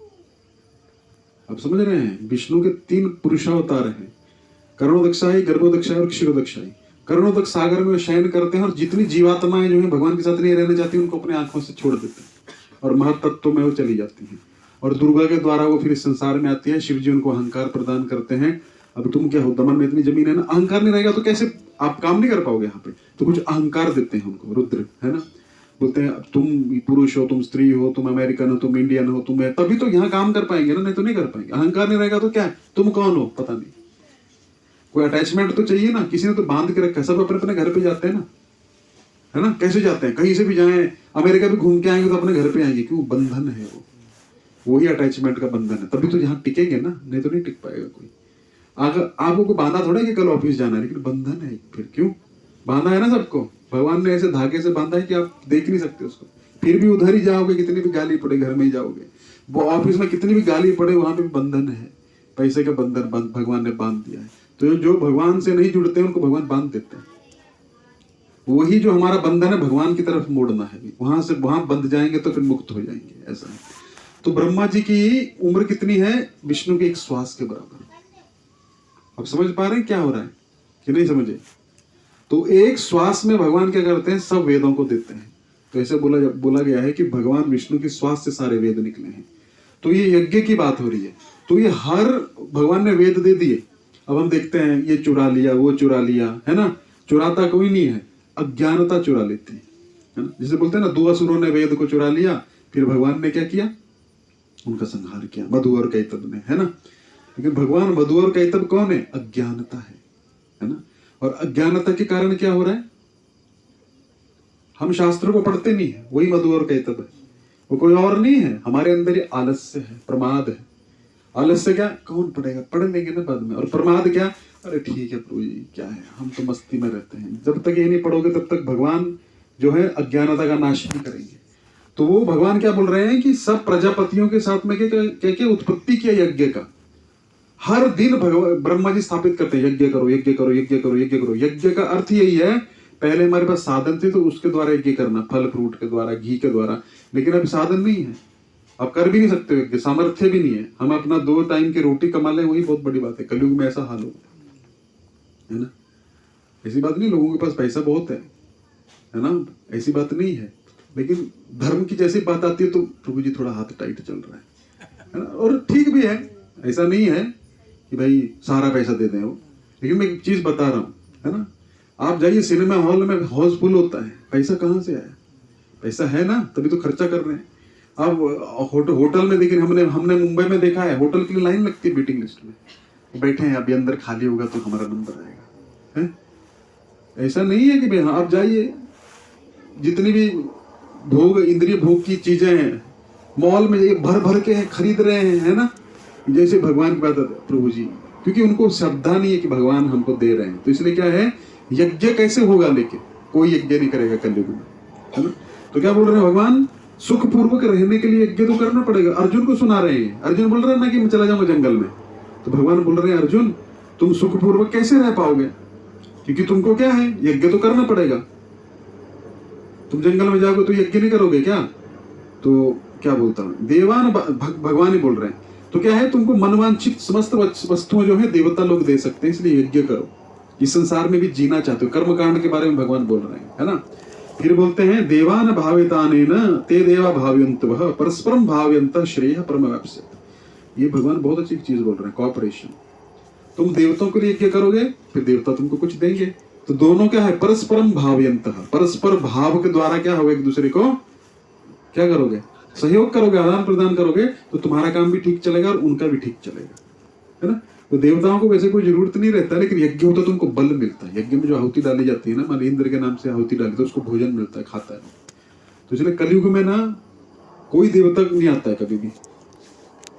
आप समझ रहे हैं, विष्णु के 3 पुरुषावतार हैं, करणोदक्षाय, गर्भोदक्षाय और क्षीरोदक्षाय। करणोदक सागर में शयन करते हैं और जितनी जीवात्माएं जो है भगवान के साथ नहीं रहने जाती उनको अपने आंखों से छोड़ देते हैं और महत्त्व में वो चली जाती हैं। और दुर्गा के द्वारा वो फिर इस संसार में आती है, शिव जी उनको अहंकार प्रदान करते हैं। अब तुम क्या हो, दमन में इतनी जमीन है ना, अहंकार नहीं रहेगा तो कैसे आप काम नहीं कर पाओगे यहाँ पे। तो कुछ अहंकार देते हैं उनको, रुद्र, है ना। बोलते हैं तुम पुरुष हो, तुम स्त्री हो, तुम अमेरिकन हो, तुम इंडियन हो, तुम है, तभी तो यहाँ काम कर पाएंगे ना, नहीं तो नहीं कर पाएंगे। अहंकार नहीं रहेगा तो क्या है, तुम कौन हो पता नहीं। कोई अटैचमेंट तो चाहिए ना, किसी ने तो बांध के रखा। सब अपने अपने घर पे जाते हैं ना, है ना। कैसे जाते हैं, कहीं से भी जाएं, अमेरिका भी घूम के आएंगे तो अपने घर पे आएंगे, क्यों? बंधन है वो, वही अटैचमेंट का बंधन है, तभी तो यहाँ टिकेंगे ना, नहीं तो नहीं टिक पाएगा कोई। अगर आपको बांधा थोड़ा कि कल ऑफिस जाना है, लेकिन बंधन है। फिर क्यों बांधा है ना सबको, भगवान ने ऐसे धागे से बांधा है कि आप देख नहीं सकते उसको। फिर भी उधर ही जाओगे, कितनी भी गाली पड़े घर में ही जाओगे, वो ऑफिस में कितनी भी गाली पड़े वहां पे भी बंधन है, पैसे का बंधन भगवान ने बांध दिया है। तो जो भगवान से नहीं जुड़ते उनको भगवान बांध देते हैं। वही जो हमारा बंधन है भगवान की तरफ मोड़ना है, वहां से वहां बंध जाएंगे तो फिर मुक्त हो जाएंगे, ऐसा है। तो ब्रह्मा जी की उम्र कितनी है? विष्णु के एक श्वास के बराबर। अब समझ पा रहे हैं क्या हो रहा है कि नहीं समझे? तो एक श्वास में भगवान क्या करते हैं, सब वेदों को देते हैं। तो ऐसे बोला गया है कि भगवान विष्णु के श्वास से सारे वेद निकले हैं। तो ये यज्ञ की बात हो रही है। तो ये हर भगवान ने वेद दे दिए। अब हम देखते हैं ये चुरा लिया, वो चुरा लिया, है ना। चुराता कोई नहीं है, अज्ञानता चुरा लेती है ना। जैसे बोलते हैं ना, 2 असुरों ने वेद को चुरा लिया, फिर भगवान ने क्या किया, उनका संहार किया, मधु और कैतव ने, है ना। लेकिन भगवान मधु और कैतव कौन है? अज्ञानता है ना। और अज्ञानता के कारण क्या हो रहा है, हम शास्त्रों को पढ़ते नहीं है, वही मधु और कैतव है, वो कोई और नहीं है। हमारे अंदर ये आलस्य है, प्रमाद है। आलस्य क्या, कौन पढ़ेगा, पढ़ लेंगे ना बाद में। और प्रमाद क्या, अरे ठीक है प्रभु जी, क्या है, हम तो मस्ती में रहते हैं। जब तक ये नहीं पढ़ोगे तब तक भगवान जो है अज्ञानता का नाश नहीं करेंगे। तो वो भगवान क्या बोल रहे हैं कि सब प्रजापतियों के साथ में क्या उत्पत्ति किया यज्ञ का। हर दिन ब्रह्मा जी स्थापित करते हैं, यज्ञ करो, यज्ञ करो, यज्ञ करो, यज्ञ करो। यज्ञ का अर्थ यही है, पहले हमारे पास साधन थे तो उसके द्वारा यज्ञ करना, फल फ्रूट के द्वारा, घी के द्वारा। लेकिन अब साधन नहीं है, आप कर भी नहीं सकते यज्ञ, सामर्थ्य भी नहीं है। हम अपना 2 टाइम की रोटी कमा लें, वही बहुत बड़ी बात है। कलयुग में ऐसा हाल होगा, है ना। ऐसी बात नहीं लोगों के पास पैसा बहुत है ना, ऐसी बात नहीं है। लेकिन धर्म की जैसी बात आती है तो प्रभु जी थोड़ा हाथ टाइट चल रहा है ना। और ठीक भी है, ऐसा नहीं है कि भाई सारा पैसा दे दें वो। लेकिन मैं एक चीज बता रहा हूँ, है ना। आप जाइए सिनेमा हॉल में, हाउसफुल होता है, पैसा कहाँ से आया? पैसा है ना, तभी तो खर्चा कर रहे हैं। अब होटल में देखिए, हमने मुंबई में देखा है, होटल के लिए लाइन लगती है वेटिंग लिस्ट में, बैठे हैं, अभी अंदर खाली होगा तो हमारा नंबर आएगा, है। ऐसा नहीं है कि भाई हाँ आप जाइए, जितनी भी भोग, इंद्रिय भोग की चीजें हैं, मॉल में ये भर भर के खरीद रहे हैं, है ना, जैसे भगवान की बात है प्रभु जी, क्योंकि उनको श्रद्धा नहीं है कि भगवान हमको दे रहे हैं। तो इसलिए क्या है, यज्ञ कैसे होगा, लेकिन कोई यज्ञ नहीं करेगा कलयुग में, है ना। तो क्या बोल रहे हैं भगवान, सुख पूर्वक रहने के लिए यज्ञ तो करना पड़ेगा। अर्जुन को सुना रहे हैं, अर्जुन बोल रहे हैं ना कि मैं चला जाऊंगा जंगल में, तो भगवान बोल रहे हैं अर्जुन तुम सुख पूर्वक कैसे रह पाओगे, क्योंकि तुमको क्या है, यज्ञ तो करना पड़ेगा। तुम जंगल में जाओगे तो यज्ञ नहीं करोगे क्या? तो क्या बोलता हूँ, देवान भगवान ही बोल रहे हैं। तो क्या है, तुमको मनवांछित समस्त वस्तुएं जो है देवता लोग दे सकते हैं, इसलिए यज्ञ करो। इस संसार में भी जीना चाहते हो, कर्मकांड के बारे में भगवान बोल रहे हैं, है ना। फिर बोलते हैं देवान भावितानेन ते देवा भावयन्तवः परस्परम भावयन्तः श्रेयः परमवाप्स्यते। ये भगवान बहुत अच्छी चीज बोल रहे हैं, कॉपरेशन। तुम देवताओं के लिए यज्ञ करोगे, फिर देवता तुमको कुछ देंगे। तो दोनों क्या है, परस्परम भावयन्तः, परस्पर भाव के द्वारा क्या होगा, एक दूसरे को क्या करोगे, सहयोग करोगे, आदान प्रदान करोगे, तो तुम्हारा काम भी ठीक चलेगा और उनका भी ठीक चलेगा, है ना। तो देवताओं को वैसे कोई जरूरत नहीं रहता, लेकिन यज्ञ होता तो तुमको बल मिलता है। यज्ञ में जो आहुति डाली जाती है ना, मान इंद्र के नाम से आहुति डाली तो उसको भोजन मिलता है, खाता है। तो इसलिए कलयुग में ना कोई देवता नहीं आता है कभी भी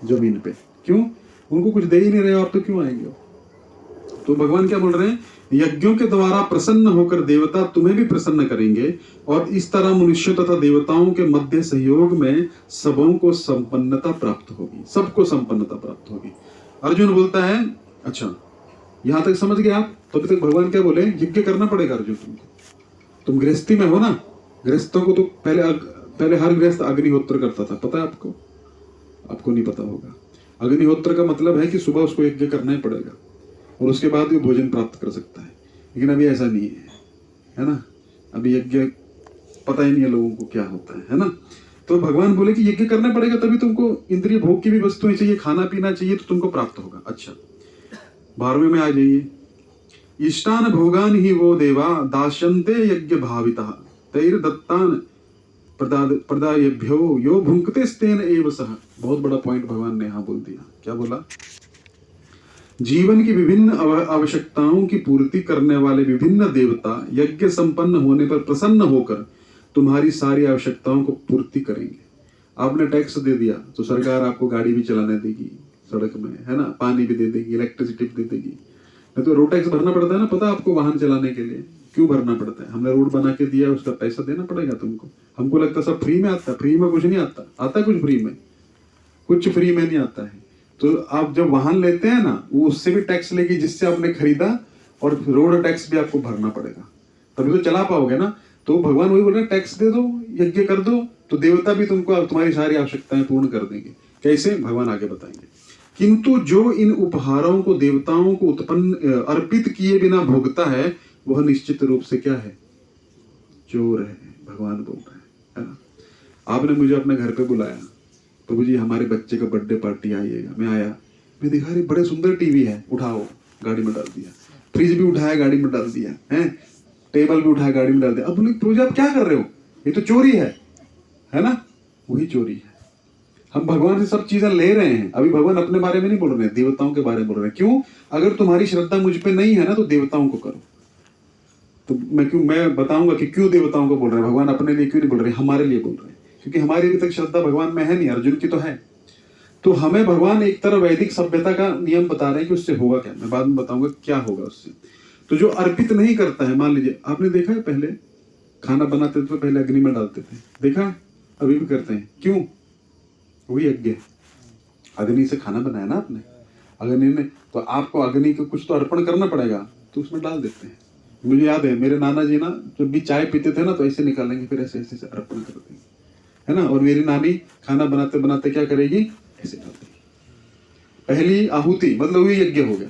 जमीन पे, क्यों, उनको कुछ दे ही नहीं रहे, आप तो क्यों आएंगे। तो भगवान क्या बोल रहे हैं, यज्ञों के द्वारा प्रसन्न होकर देवता तुम्हें भी प्रसन्न करेंगे, और इस तरह मनुष्य तथा देवताओं के मध्य सहयोग में सबों को संपन्नता प्राप्त होगी, सबको संपन्नता प्राप्त होगी। अर्जुन बोलता है अच्छा यहां तक समझ गए आप। तो अभी तक भगवान क्या बोले, यज्ञ करना पड़ेगा अर्जुन तुमको। तुम गृहस्थी में हो ना, गृहस्थों को तो पहले हर गृहस्थ अग्निहोत्र करता था, पता है आपको? आपको नहीं पता होगा। अग्निहोत्र का मतलब है कि सुबह उसको यज्ञ करना ही पड़ेगा और उसके बाद वो भोजन प्राप्त कर सकता है। लेकिन अभी ऐसा नहीं है ना। अभी यज्ञ पता ही नहीं है लोगों को क्या होता है ना। तो भगवान बोले कि यज्ञ करना पड़ेगा, तभी तुमको इंद्रिय भोग की भी वस्तुएं चाहिए, खाना पीना चाहिए, तो तुमको प्राप्त होगा। अच्छा 12वें में आ जाइए, इष्टान भोगान ही वो देवा दास्यन्ते यज्ञ भाविता तैर दत्तान प्रदायभ्यो यो भुंक्ते स्तेन एव सह। बहुत बड़ा पॉइंट भगवान ने यहाँ बोल दिया। क्या बोला, जीवन की विभिन्न आवश्यकताओं की पूर्ति करने वाले विभिन्न देवता यज्ञ संपन्न होने पर प्रसन्न होकर तुम्हारी सारी आवश्यकताओं को पूर्ति करेंगे। आपने टैक्स दे दिया तो सरकार आपको गाड़ी भी चलाने देगी सड़क में, है ना, पानी भी दे देगी, इलेक्ट्रिसिटी भी दे देगी। नहीं तो रोड टैक्स भरना पड़ता है ना, पता आपको वाहन चलाने के लिए क्यों भरना पड़ता है? हमने रोड बना के दिया, उसका पैसा देना पड़ेगा तुमको। हमको लगता है सब फ्री में आता है, फ्री में कुछ नहीं आता, आता कुछ फ्री में, कुछ फ्री में नहीं आता है। तो आप जब वाहन लेते हैं ना, वो उससे भी टैक्स लेगी जिससे आपने खरीदा, और रोड टैक्स भी आपको भरना पड़ेगा, तभी तो चला पाओगे ना। तो भगवान वही बोल रहे हैं, टैक्स दे दो, यज्ञ कर दो, तो देवता भी तुमको तुम्हारी सारी आवश्यकताएं पूर्ण कर देंगे। कैसे, भगवान आगे बताएंगे। किंतु जो इन उपहारों को देवताओं को उत्पन्न अर्पित किए बिना भोगता है, वह निश्चित रूप से क्या है, चोर है। भगवान बोल रहे हैं, है ना। आपने मुझे अपने घर पे बुलाया, प्रभु जी हमारे बच्चे का बर्थडे पार्टी आइएगा। मैं आया, मैं दिखा रही बड़े सुंदर टीवी है, उठाओ, गाड़ी में डाल दिया। फ्रिज भी उठाया, गाड़ी में डाल दिया, है, टेबल भी उठाया, गाड़ी में डाल दिया। अब बोले प्रभु जी आप क्या कर रहे हो, ये तो चोरी है ना। वही चोरी है। हम भगवान से सब चीजें ले रहे हैं। अभी भगवान अपने बारे में नहीं बोल रहे हैं, देवताओं के बारे में बोल रहे हैं। क्यों, अगर तुम्हारी श्रद्धा मुझ पे नहीं है ना, तो देवताओं को करो। तो मैं बताऊंगा कि क्यों देवताओं को बोल रहे हैं। भगवान अपने लिए क्यों नहीं बोल रहे, हमारे लिए बोल रहे हैं, क्योंकि हमारी अभी तक श्रद्धा भगवान में है नहीं, अर्जुन की तो है। तो हमें भगवान एक तरह वैदिक सभ्यता का नियम बता रहे हैं कि उससे होगा क्या, मैं बाद में बताऊंगा क्या होगा उससे। तो जो अर्पित नहीं करता है, मान लीजिए आपने देखा है पहले खाना बनाते थे, पहले अग्नि में डालते थे, देखा है, अभी भी करते हैं। क्यों, वही यज्ञ, अग्नि से खाना बनाया ना आपने, अग्नि ने, तो आपको अग्नि को कुछ तो अर्पण करना पड़ेगा, तो उसमें डाल देते हैं। मुझे याद है मेरे नाना जी ना जब भी चाय पीते थे ना, तो ऐसे निकालेंगे, फिर ऐसे ऐसे अर्पण कर देंगे, है ना। और मेरी नानी खाना बनाते बनाते क्या करेगी, ऐसे डाल देगी। पहली आहुति मतलब वही यज्ञ हो गया,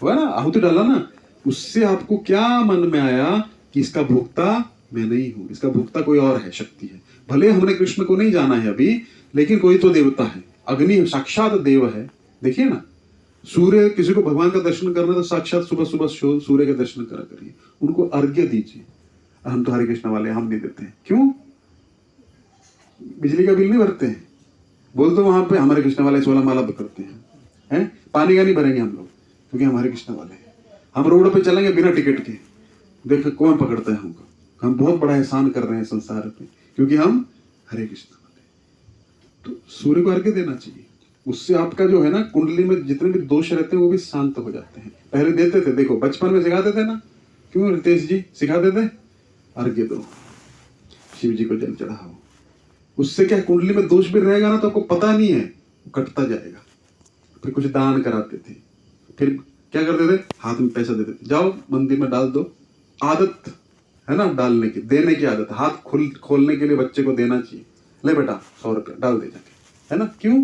हुआ ना, आहुति डाला ना, उससे आपको क्या मन में आया कि इसका भोक्ता मैं नहीं हूं, इसका भोक्ता कोई और है, शक्ति है। भले हमने कृष्ण को नहीं जाना है अभी, लेकिन कोई तो देवता है, अग्नि साक्षात देव है। देखिए ना, सूर्य, किसी को भगवान का दर्शन करना तो साक्षात सुबह सुबह सूर्य के दर्शन करा करिए, उनको अर्घ्य दीजिए। हम तो हरे कृष्ण वाले, हम नहीं देते हैं। क्यों, बिजली का बिल नहीं भरते हैं, बोल दो वहां पे हमारे कृष्ण वाले 16 माला करते हैं, पानी का नहीं भरेंगे हम लोग, क्योंकि हमारे कृष्ण वाले हैं। हम रोड पे चलेंगे बिना टिकट के, देखो कौन पकड़ता है हमको। हम बहुत बड़ा एहसान कर रहे हैं संसार पे, क्योंकि हम हरे कृष्ण वाले। तो सूर्य को अर्घ्य देना चाहिए। उससे आपका जो है ना कुंडली में जितने भी दोष रहते हैं वो भी शांत हो जाते हैं। पहले देते थे, देखो बचपन में सिखाते थे ना, क्यों रितेश जी सिखाते थे? अर्घ्य दो, शिव जी को जल चढ़ाओ। उससे क्या कुंडली में दोष भी रहेगा ना तो आपको पता नहीं है, वो कटता जाएगा। फिर कुछ दान कराते थे, फिर क्या करते थे? हाथ में पैसा देते थे, जाओ मंदिर में डाल दो। आदत है ना डालने की, देने की आदत। हाथ खोलने के लिए बच्चे को देना चाहिए, ले बेटा 100 रुपया डाल दे जाके, है ना। क्यों?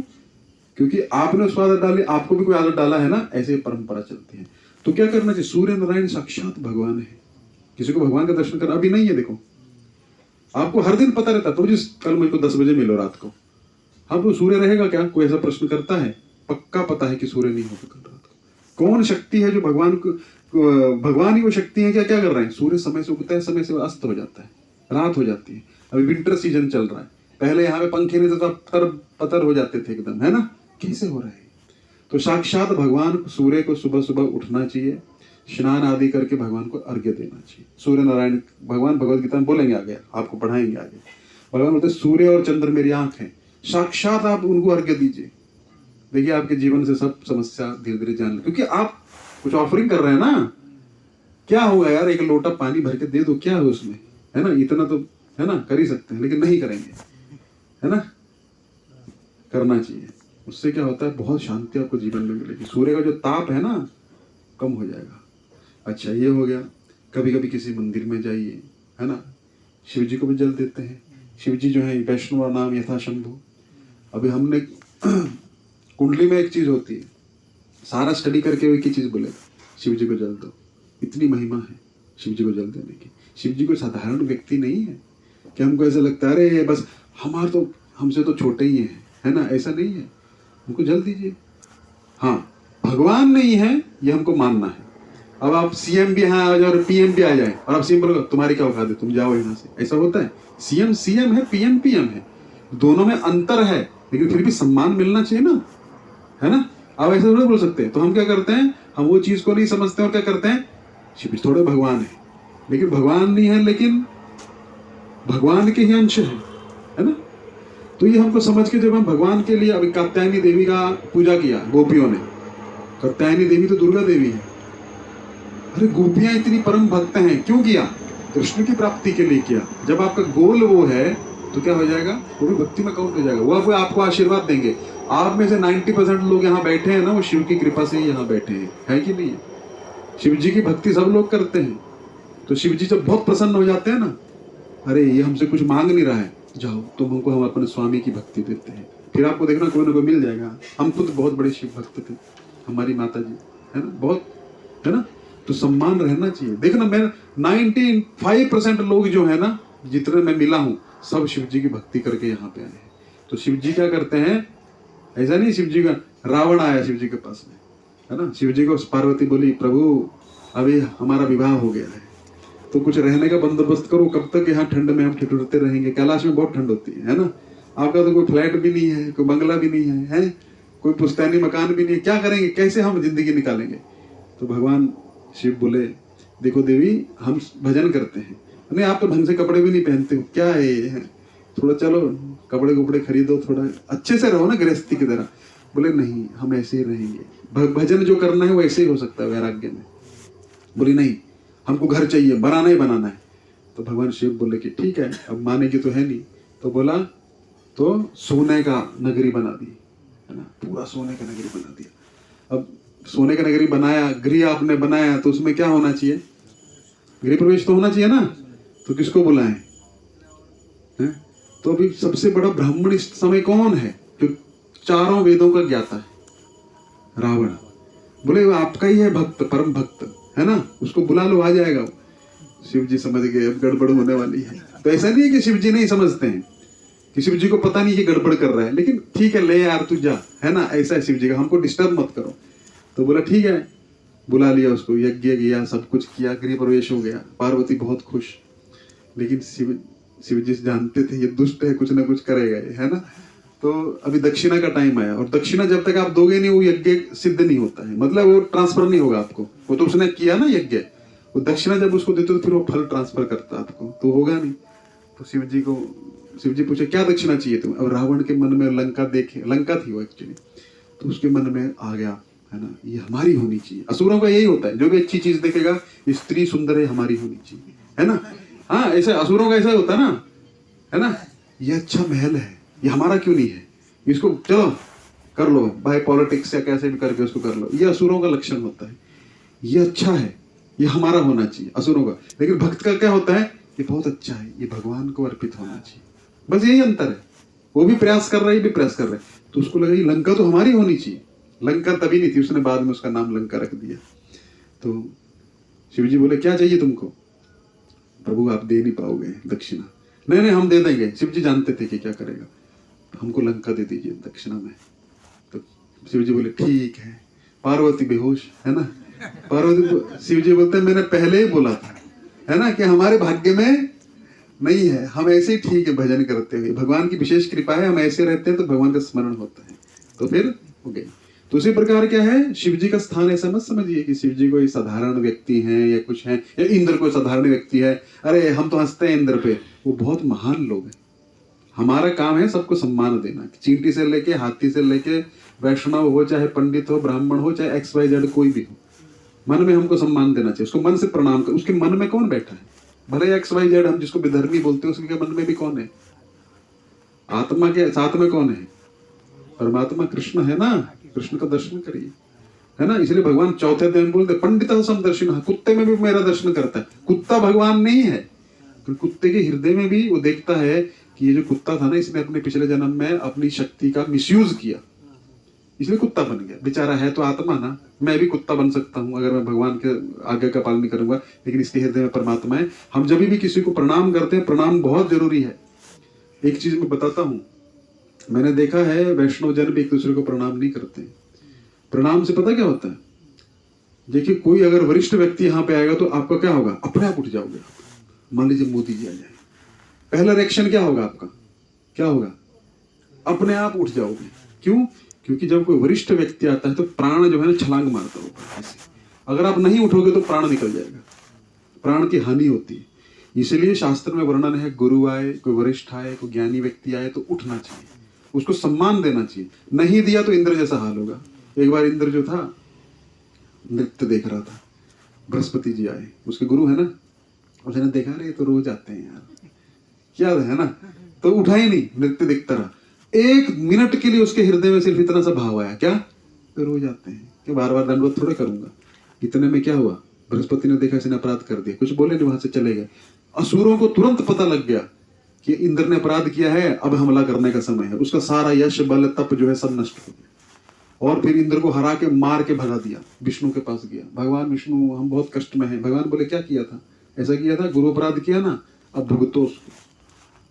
क्योंकि आपने उसको आदत डाली, आपको भी कोई आदत डाला है ना, ऐसे परंपरा चलती है। तो क्या करना चाहिए? सूर्य नारायण साक्षात भगवान है। किसी को भगवान का दर्शन करना अभी नहीं है, देखो आपको हर दिन पता रहता तो जिस कल मुझको 10 बजे मिलो रात को, हाँ तो सूर्य रहेगा क्या? कोई ऐसा प्रश्न करता है? पक्का पता है कि सूर्य नहीं होगा कल रात को। कौन शक्ति है जो भगवान को, भगवान ही वो शक्ति है क्या? क्या कर रहे हैं? सूर्य समय से उगता है, समय से अस्त हो जाता है, रात हो जाती है। अभी विंटर सीजन चल रहा है, पहले यहाँ पे पंखे नहीं थे तो पतर हो जाते थे एकदम, है ना। कैसे हो रहा है? तो साक्षात भगवान सूर्य को सुबह सुबह उठना चाहिए, स्नान आदि करके भगवान को अर्घ्य देना चाहिए। सूर्य नारायण भगवान भगवत गीता में बोलेंगे, आगे आपको पढ़ाएंगे आगे। भगवान बोलते सूर्य और चंद्र मेरी आंख है, साक्षात आप उनको अर्घ्य दीजिए। देखिए आपके जीवन से सब समस्या धीरे धीरे जान, क्योंकि आप कुछ ऑफरिंग कर रहे हैं ना। क्या होगा यार, एक लोटा पानी भर के दे दो, क्या है उसमें, है ना। इतना तो है ना कर ही सकते हैं, लेकिन नहीं करेंगे, है ना। करना चाहिए, उससे क्या होता है बहुत शांति आपको जीवन में मिलेगी। सूर्य का जो ताप है ना कम हो जाएगा। अच्छा ये हो गया। कभी कभी किसी मंदिर में जाइए, है ना, शिव जी को भी जल देते हैं। शिव जी जो है वैष्णव नाम यथा शंभु। अभी हमने कुंडली में एक चीज होती है, सारा स्टडी करके एक ही चीज बोले, शिव जी को जल दो। इतनी महिमा है शिव जी को जल देने की। शिव जी कोई साधारण व्यक्ति नहीं है कि हमको ऐसा लगता है अरे बस हमारे तो हमसे तो छोटे ही हैं, है ना, ऐसा नहीं है। उनको जल दीजिए। हाँ भगवान नहीं है ये हमको मानना है। अब आप सीएम भी यहाँ आ जाए और पीएम भी आ जाए और आप सीएम बोलोगे तुम्हारी क्या औकात है, तुम जाओ यहाँ से, ऐसा होता है? सीएम सीएम है, पीएम पीएम है, दोनों में अंतर है, लेकिन फिर भी सम्मान मिलना चाहिए ना, है ना। आप ऐसा थोड़ा बोल सकते हैं। तो हम क्या करते हैं, हम वो चीज को नहीं समझते और क्या करते हैं, शिव थोड़े भगवान है, लेकिन भगवान नहीं है, लेकिन भगवान के ही अंश है ना। तो ये हमको समझ के जब हम भगवान के लिए, अभी कात्यायनी देवी का पूजा किया गोपियों ने, कात्यायनी देवी तो दुर्गा देवी है। अरे गोपियां इतनी परम भक्त हैं, क्यों किया? कृष्ण की प्राप्ति के लिए किया। जब आपका गोल वो है तो क्या हो जाएगा, वो भी भक्ति में काउंट हो जाएगा। वो आपको आशीर्वाद देंगे। आप में से 90% लोग यहाँ बैठे हैं ना, वो शिव की कृपा से ही यहाँ बैठे हैं, है कि नहीं है? शिव जी की भक्ति सब लोग करते हैं। तो शिव जी जब बहुत प्रसन्न हो जाते हैं ना, अरे ये हमसे कुछ मांग नहीं रहा है, जाओ तुम हमको, हम अपने स्वामी की भक्ति देते हैं। फिर आपको देखना कोई ना कोई मिल जाएगा। हम खुद बहुत बड़े शिव भक्त थे, हमारी माता जी है ना, बहुत, है ना। तो सम्मान रहना चाहिए। देखना मैं 95% लोग जो है ना, जितने मैं मिला हूँ, सब शिव जी की भक्ति करके यहाँ पे आए हैं। तो शिव जी क्या करते हैं, ऐसा नहीं शिव जी का रावण आया शिव जी के पास में, है ना। शिव जी को पार्वती बोली प्रभु अभी हमारा विवाह हो गया है, तो कुछ रहने का बंदोबस्त करो, कब तक यहाँ ठंड में हम ठिठुरते रहेंगे, कैलाश में बहुत ठंड होती है ना। आपका तो कोई फ्लैट भी नहीं है, कोई बंगला भी नहीं है, कोई पुश्तैनी मकान भी नहीं है, क्या करेंगे, कैसे हम जिंदगी निकालेंगे। तो भगवान शिव बोले देखो देवी हम भजन करते हैं, नहीं आप तो ढंग से कपड़े भी नहीं पहनते हो, क्या है ये, थोड़ा चलो कपड़े खरीदो, थोड़ा अच्छे से रहो ना गृहस्थी की तरह। बोले नहीं हम ऐसे ही रहेंगे, भजन जो करना है वो ऐसे ही हो सकता है वैराग्य में। बोली नहीं हमको घर चाहिए, बनाना ही बनाना है। तो भगवान शिव बोले कि ठीक है, अब मानेगी तो है नहीं। तो बोला तो सोने का नगरी बना दी, है ना, पूरा सोने का नगरी बना दिया। अब सोने का नगरी बनाया, गृह आपने बनाया, तो उसमें क्या होना चाहिए, गृह प्रवेश तो होना चाहिए ना। तो किसको बुलाएं, तो अभी सबसे बड़ा ब्राह्मण इस समय कौन है, जो चारों वेदों का ज्ञाता है, रावण। बोले वो आपका ही है भक्त, परम भक्त है ना, उसको बुला लो आ जाएगा वो। शिव जी समझ गए अब गड़बड़ होने वाली है। तो ऐसा नहीं है कि शिव जी नहीं समझते हैं, कि शिव जी को पता नहीं कि गड़बड़ कर रहा है, लेकिन ठीक है ले यार तू जा, है ना, ऐसा है शिव जी का, हमको डिस्टर्ब मत करो। तो बोला ठीक है, बुला लिया उसको, यज्ञ किया, सब कुछ किया, गृह प्रवेश हो गया। पार्वती बहुत खुश, लेकिन शिव जी जानते थे ये दुष्ट है, कुछ ना कुछ करेगा ये, है ना। तो अभी दक्षिणा का टाइम आया, और दक्षिणा जब तक आप दोगे नहीं वो यज्ञ सिद्ध नहीं होता है, मतलब वो ट्रांसफर नहीं होगा आपको। वो तो उसने किया ना यज्ञ, वो दक्षिणा जब उसको देते तो फिर वो फल ट्रांसफर करता आपको, तो होगा नहीं। तो शिव जी को शिव जी पूछे क्या दक्षिणा चाहिए तुम्हें। अब रावण के मन में लंका देखे, लंका थी वो एक्चुअली, तो उसके मन में आ गया है ना, ये हमारी होनी चाहिए। असुरों का यही होता है, जो भी अच्छी चीज देखेगा, स्त्री सुंदर है, हमारी होनी चाहिए, है ना। हाँ, ऐसे असुरों का ऐसा होता है ना, है ना, ये अच्छा महल है, ये हमारा क्यों नहीं है, इसको चलो कर लो, बाय पॉलिटिक्स या कैसे भी करके उसको कर लो। ये असुरों का लक्षण होता है, ये अच्छा है, ये हमारा होना चाहिए, असुरों का। लेकिन भक्त का क्या होता है, ये बहुत अच्छा है, ये भगवान को अर्पित होना चाहिए। बस यही अंतर है, वो भी प्रयास कर रहा है, ये भी प्रयास कर रहा है, तो उसको लगा ये लंका तो हमारी होनी चाहिए। लंका तभी नहीं थी, उसने बाद में उसका नाम लंका रख दिया। तो शिव जी बोले क्या चाहिए तुमको। प्रभु आप दे नहीं पाओगे दक्षिणा। नहीं नहीं हम दे देंगे। शिव जी जानते थे कि क्या करेगा, हमको लंका दे दीजिए दक्षिणा में। तो शिव जी बोले ठीक है। पार्वती बेहोश, है ना। पार्वती, शिव जी बोलते मैंने पहले ही बोला था, है ना, कि हमारे भाग्य में नहीं है, हम ऐसे ही ठीक है भजन करते हुए, भगवान की विशेष कृपा है, हम ऐसे रहते हैं तो भगवान का स्मरण होता है, तो फिर हो गई। तो उसी प्रकार क्या है, शिव जी का स्थान ऐसा मत समझिए कि शिव जी कोई साधारण व्यक्ति हैं या कुछ हैं, या इंद्र कोई साधारण व्यक्ति है। अरे हम तो हंसते हैं इंद्र पे, वो बहुत महान लोग हैं। हमारा काम है सबको सम्मान देना, चींटी से लेके हाथी से लेके वैष्णव हो, चाहे पंडित हो, ब्राह्मण हो, चाहे XYZ कोई भी हो, मन में हमको सम्मान देना चाहिए, उसको मन से प्रणाम कर। उसके मन में कौन बैठा है, भले XYZ हम जिसको विधर्मी बोलते हैं, उसके मन में भी कौन है, आत्मा के साथ में कौन है, परमात्मा कृष्ण है ना। कृष्ण का दर्शन करिए, है ना। इसलिए भगवान चौथे दिन बोलते पंडित समदर्शिन, कुत्ते में भी मेरा दर्शन करता है। कुत्ता भगवान नहीं है, तो कुत्ते के हृदय में भी वो देखता है कि ये जो कुत्ता था ना, इसने अपने पिछले जन्म में अपनी शक्ति का मिसयूज किया, इसलिए कुत्ता बन गया। बेचारा है तो आत्मा ना, मैं भी कुत्ता बन सकता हूँ अगर मैं भगवान के आज्ञा का पालन करूंगा, लेकिन इसके हृदय में परमात्मा है। हम जब भी किसी को प्रणाम करते हैं, प्रणाम बहुत जरूरी है। एक चीज मैं बताता हूँ, मैंने देखा है वैष्णव जन भी एक दूसरे को प्रणाम नहीं करते। प्रणाम से पता क्या होता है, देखिए कोई अगर वरिष्ठ व्यक्ति यहाँ पे आएगा तो आपका क्या होगा, अपने आप उठ जाओगे। मान लीजिए मोदी जी आ जाए, पहला रिएक्शन क्या होगा आपका, क्या होगा, अपने आप उठ जाओगे। क्यों, क्योंकि जब कोई वरिष्ठ व्यक्ति आता है तो प्राण जो है ना छलांग मारता होगा ऐसे। अगर आप नहीं उठोगे तो प्राण निकल जाएगा, प्राण की हानि होती है। इसलिए शास्त्र में वर्णन है, गुरु आए, कोई वरिष्ठ आए, कोई ज्ञानी व्यक्ति आए तो उठना चाहिए, उसको सम्मान देना चाहिए। नहीं दिया तो इंद्र जैसा हाल होगा। एक बार इंद्र जो था नृत्य देख रहा था, बृहस्पति जी आए, उसके गुरु है ना, उसने देखा रे तो रोज आते हैं यार, क्या है ना, तो उठा ही नहीं, नृत्य देखता रहा। 1 मिनट के लिए उसके हृदय में सिर्फ इतना सा भाव आया, क्या, तो रोज आते हैं, कि बार बार दंडवत थोड़े करूंगा। इतने में क्या हुआ, बृहस्पति ने देखा इसने अपराध कर दिया, कुछ बोले नहीं, वहां से चले गए। असुरों को तुरंत पता लग गया कि इंद्र ने अपराध किया है, अब हमला करने का समय है। उसका सारा यश बल तप जो है सब नष्ट हो गया, और फिर इंद्र को हरा के मार के भगा दिया। विष्णु के पास गया, भगवान विष्णु हम बहुत कष्ट में हैं। भगवान बोले क्या किया था, ऐसा किया था, गुरु अपराध किया ना, अब भुगतो उसको,